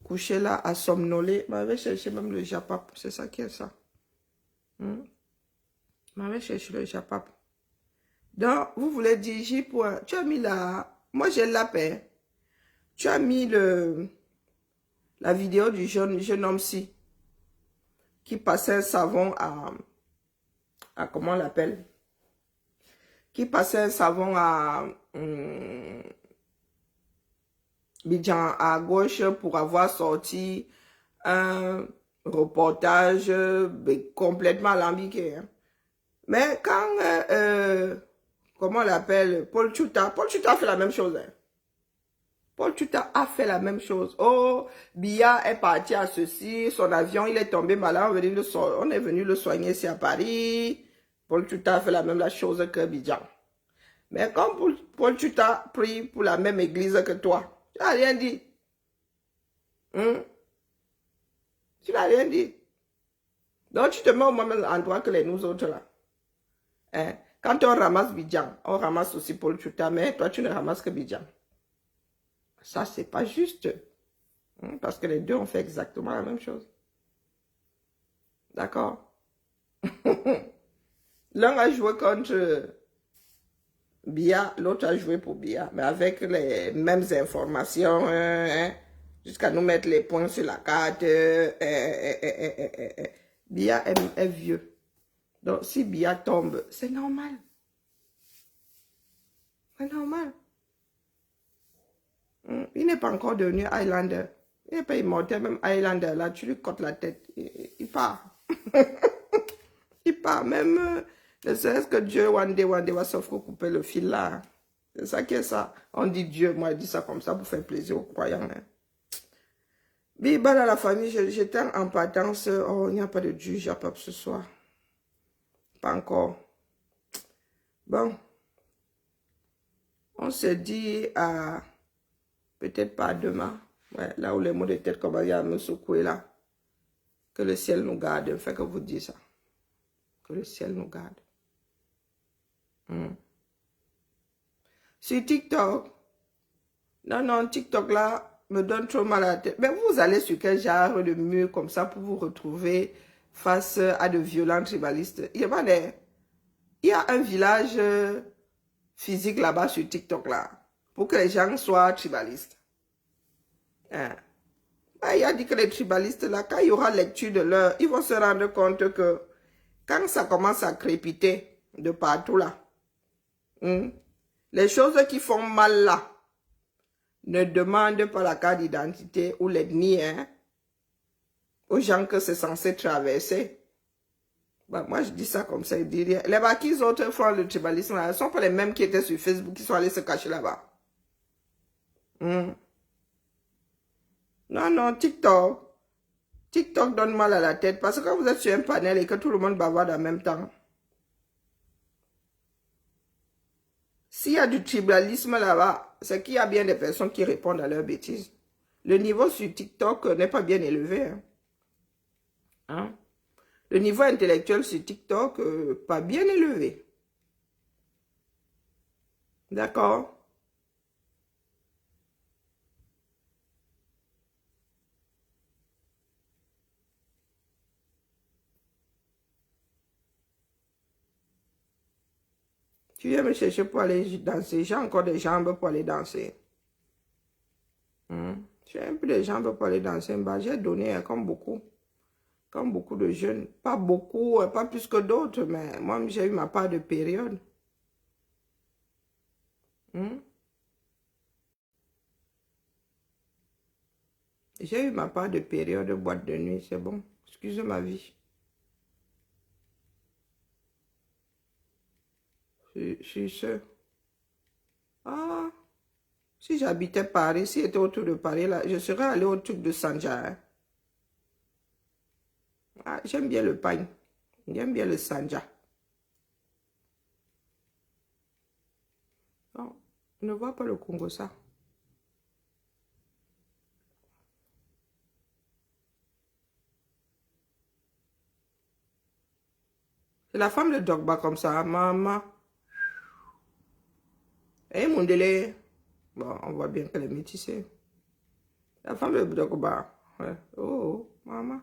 couchée là à somnoler. M'avait cherché même le japap. C'est ça qui est ça. M'avait cherché le japap. Donc, vous voulez dire, tu as mis la... Moi, j'ai la paix. Tu as mis la vidéo du jeune homme-ci qui passait un savon à comment on l'appelle? Qui passait un savon à Bidjan à gauche pour avoir sorti un reportage complètement alambiqué. Hein. Mais quand, comment on l'appelle, Paul Chuta a fait la même chose. Hein. Paul Chuta a fait la même chose. Oh, Biya est parti à ceci, son avion, il est tombé malade, on est venu le soigner ici à Paris. Paul Chuta a fait la même chose que Bidjan. Mais comme Paul Chuta prie pour la même église que toi, tu n'as rien dit. Tu n'as rien dit. Donc tu te mets au même endroit que nous autres là. Hein? Quand on ramasse Bidjan, on ramasse aussi Paul Chuta, mais toi tu ne ramasses que Bidjan. Ça, c'est pas juste. Parce que les deux ont fait exactement la même chose. D'accord? L'un a joué contre Biya, l'autre a joué pour Biya, mais avec les mêmes informations, jusqu'à nous mettre les points sur la carte. Biya est vieux. Donc, si Biya tombe, c'est normal. C'est normal. Il n'est pas encore devenu Highlander. Il n'est pas immortel, même Highlander. Là, tu lui cotes la tête. Il part. Il part. Même, ne serait-ce que Dieu, one day, va sauf couper le fil là. C'est ça qui est ça. On dit Dieu. Moi, je dis ça comme ça pour faire plaisir aux croyants. Hein. Biba dans la famille, j'étais en partance. Oh, il n'y a pas de Dieu, j'ai pas ce soir. Pas encore. Bon. On se dit à... Peut-être pas demain. Ouais, là où les mots de tête commencent à me secouer là. Que le ciel nous garde. Fait que vous dites ça. Que le ciel nous garde. Sur TikTok. Non, TikTok là me donne trop mal à la tête. Mais vous allez sur quel genre de mur comme ça pour vous retrouver face à de violents tribalistes. Il y a un village physique là-bas sur TikTok là. Pour que les gens soient tribalistes. Hein. Il a dit que les tribalistes, là, quand il y aura lecture de leur, ils vont se rendre compte que quand ça commence à crépiter de partout là, les choses qui font mal là ne demandent pas la carte d'identité ou l'ethnie aux gens que c'est censé traverser. Bah, moi, je dis ça comme ça, il dit rien. Les baquis autres font le tribalisme là, ne sont pas les mêmes qui étaient sur Facebook, qui sont allés se cacher là-bas. Non, TikTok. TikTok donne mal à la tête parce que quand vous êtes sur un panel et que tout le monde bavarde en même temps, s'il y a du tribalisme là-bas, c'est qu'il y a bien des personnes qui répondent à leurs bêtises. Le niveau sur TikTok n'est pas bien élevé. Hein? Le niveau intellectuel sur TikTok, pas bien élevé. D'accord? Tu viens me chercher pour aller danser. J'ai encore des jambes pour aller danser. J'ai un peu de jambes pour aller danser. Bah, j'ai donné comme beaucoup. Comme beaucoup de jeunes. Pas beaucoup, pas plus que d'autres, mais moi, j'ai eu ma part de période. Hmm? J'ai eu ma part de période de boîte de nuit, c'est bon. Excusez ma vie. Je suis sûre. Ah, si j'habitais Paris, si j'étais autour de Paris, là, je serais allé au truc de Sanja. Hein. Ah, j'aime bien le pain. J'aime bien le Sanja. Non, on ne voit pas le Congo, ça. C'est la femme de Dogba comme ça, maman. Et mon délai. Bon, on voit bien qu'elle est métissée. La femme de Dogba. Ouais. Oh, maman.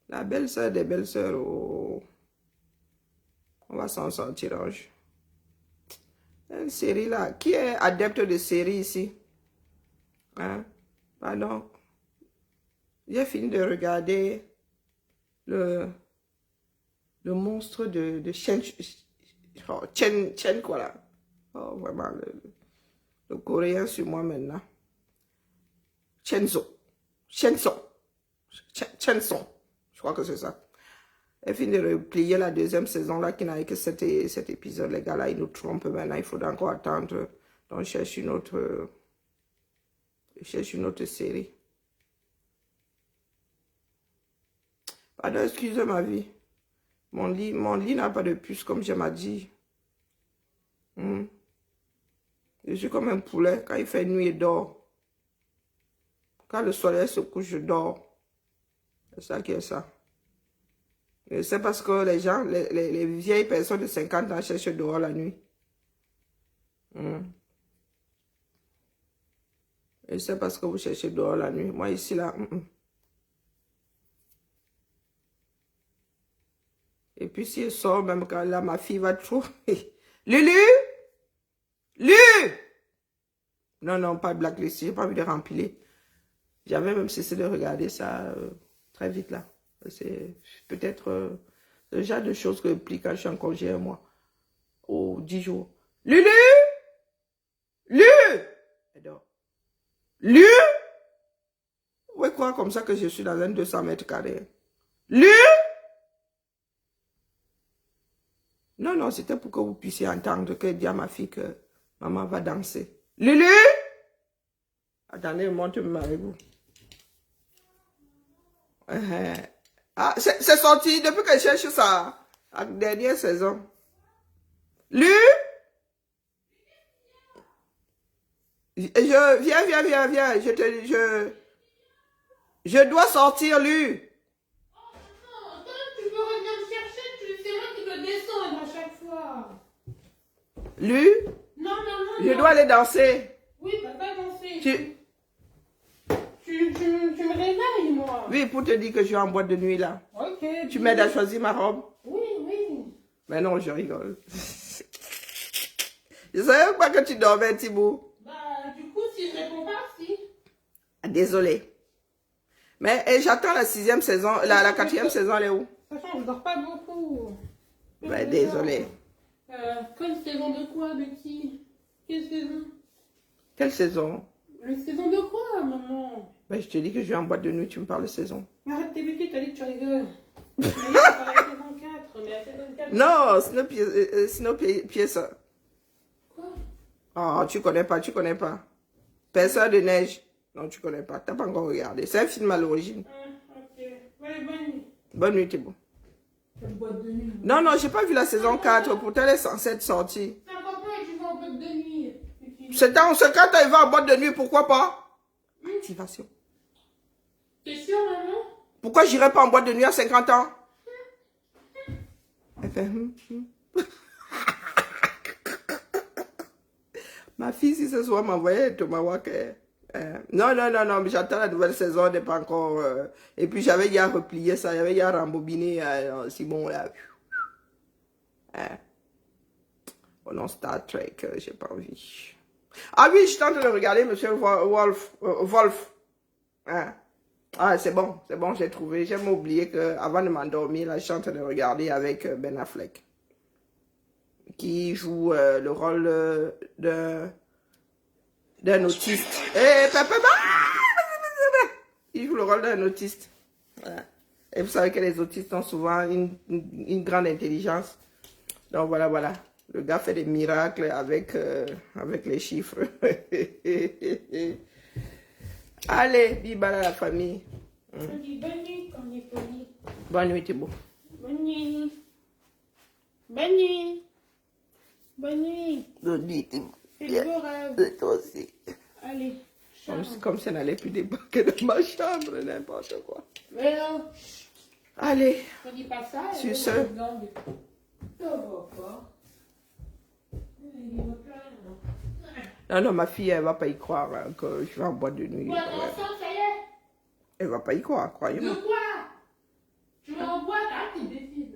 La belle-sœur des belles-sœurs. Oh. On va s'en sortir, Ange. Une série là. Qui est adepte de série ici? Hein? Pardon. J'ai fini de regarder le monstre de Chen. Oh, Chen quoi là. Oh, vraiment, le coréen sur moi maintenant. Chenzo. Chenson. Je crois que c'est ça. Elle finit de replier la deuxième saison là qui n'a que cet épisode. Les gars là, ils nous trompent maintenant. Il faudra encore attendre. Donc, je cherche une autre série. Pardon, excusez ma vie. Mon lit n'a pas de puce comme je m'ai dit. Je suis comme un poulet. Quand il fait nuit, je dors. Quand le soleil se couche, je dors. C'est ça qui est ça. C'est parce que les gens, les vieilles personnes de 50 ans cherchent dehors la nuit. Et c'est parce que vous cherchez dehors la nuit. Moi, ici, là... Et puis, si elle sort, même quand là, ma fille va trop... Lulu! Lulu! Non, non, pas blacklist. J'ai pas envie de remplir. J'avais même cessé de regarder ça très vite, là. C'est peut-être le genre de choses que je plie quand je suis en congé, moi. Ou 10 jours. Lulu! Lulu! Elle dort. Lulu! Vous pouvez croire comme ça que je suis dans un 200 mètres carrés. Lulu! Non, non, c'était pour que vous puissiez entendre que dit à ma fille que maman va danser. Lulu! Attendez, montre-moi avec vous. Ah, c'est sorti depuis que je cherche ça. La dernière saison. Lulu! Viens. Je dois sortir, Lulu. Lu, Non. je dois aller danser. Oui, papa, danser. Tu me réveilles, moi. Oui, pour te dire que je suis en boîte de nuit là. Ok. Tu m'aides à choisir ma robe? Oui. Mais non, je rigole. Je savais pas que tu dormais, Thibaut. Bah, du coup, si je réponds pas, si. Désolée. Mais j'attends la 6e saison, la 4e saison, elle est où? Sachant, je dors pas beaucoup. Ben, désolée. Quelle saison de quoi? De qui? Quelle saison? Quelle saison? La saison de quoi, maman? Ben, je te dis que je suis en boîte de nuit, tu me parles de saison. Mais arrête tes bêtises, t'as dit que tu rigoles. Mais là, on parle de la saison 4, mais la saison 4... Non, Snowpiercer. Quoi? Oh, tu connais pas. Perceur de neige. Non, tu connais pas. T'as pas encore regardé. C'est un film à l'origine. Ok. Ouais, bonne nuit. Bonne nuit, Thibaut. Quelle boîte de nuit? Non, j'ai pas vu la saison 4. Pourtant, elle est censée être sortie. C'est un copain et tu vas en boîte de nuit. C'est quand il va en boîte de nuit, pourquoi pas? Activation. T'es sûre, maman? Pourquoi j'irai pas en boîte de nuit à 50 ans? Elle fait... Ma fille, si ce soir m'envoyait un tomahawk... Non, mais j'attends la nouvelle saison, elle n'est pas encore... Et puis j'avais déjà replié ça, j'avais déjà rembobiné, si bon, là... Oh non, Star Trek, j'ai pas envie. Ah oui, je suis en train de regarder Monsieur Wolf. Ah, c'est bon, j'ai trouvé. J'ai même oublié qu'avant de m'endormir, là, je suis en train de regarder avec Ben Affleck, qui joue le rôle d'un autiste. Il joue le rôle d'un autiste. Voilà. Et vous savez que les autistes ont souvent une grande intelligence. Donc voilà. Le gars fait des miracles avec les chiffres. Allez, bibala la famille. On dit bonne nuit quand on est poli. Bonne nuit, Thibaut. Bonne nuit. Bonne nuit. Bonne nuit. Bonne nuit, Thibaut. Fais de beaux rêves. Toi aussi. Allez. Comme si elle n'allait plus débarquer de ma chambre, n'importe quoi. Mais non. Allez. On dit pas ça. Sur ce. Ça va pas. Il va plein. Non, ma fille, elle va pas y croire hein, que je vais en boîte de nuit. Quoi, ton sang, ça y est? Elle va pas y croire, croyez-moi. De quoi? Tu vas en boîte, arrête tes bêtises.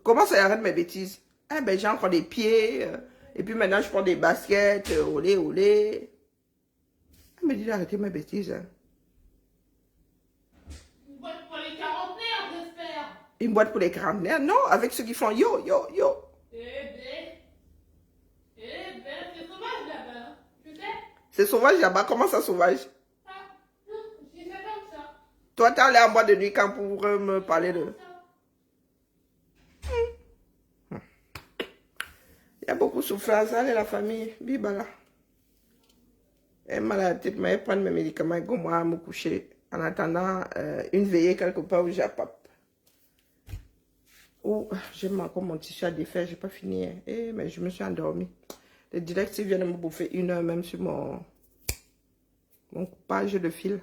Comment ça arrête mes bêtises? Eh ben, j'ai encore des pieds. Et puis maintenant, je prends des baskets. Olé. Elle me dit d'arrêter mes bêtises. Hein. Une boîte pour les quarantenaires, j'espère. Une boîte pour les quarantenaires? Non, avec ceux qui font yo. C'est sauvage là-bas, tu sais? C'est sauvage là-bas. Comment ça sauvage? Ah, non, je dis ça comme ça. Toi, t'es allé en boîte de nuit quand pour me parler de... Il y a beaucoup de souffrance. Allez, la famille. Bibala. Elle m'a la tête, mais elle prend mes médicaments et moi à me coucher. En attendant une veillée quelque part où j'appape. Oh, j'ai encore mon t-shirt défait, j'ai pas fini. Hein. Mais je me suis endormie. Le directif vient de me bouffer 1 heure même sur mon coupage de fil.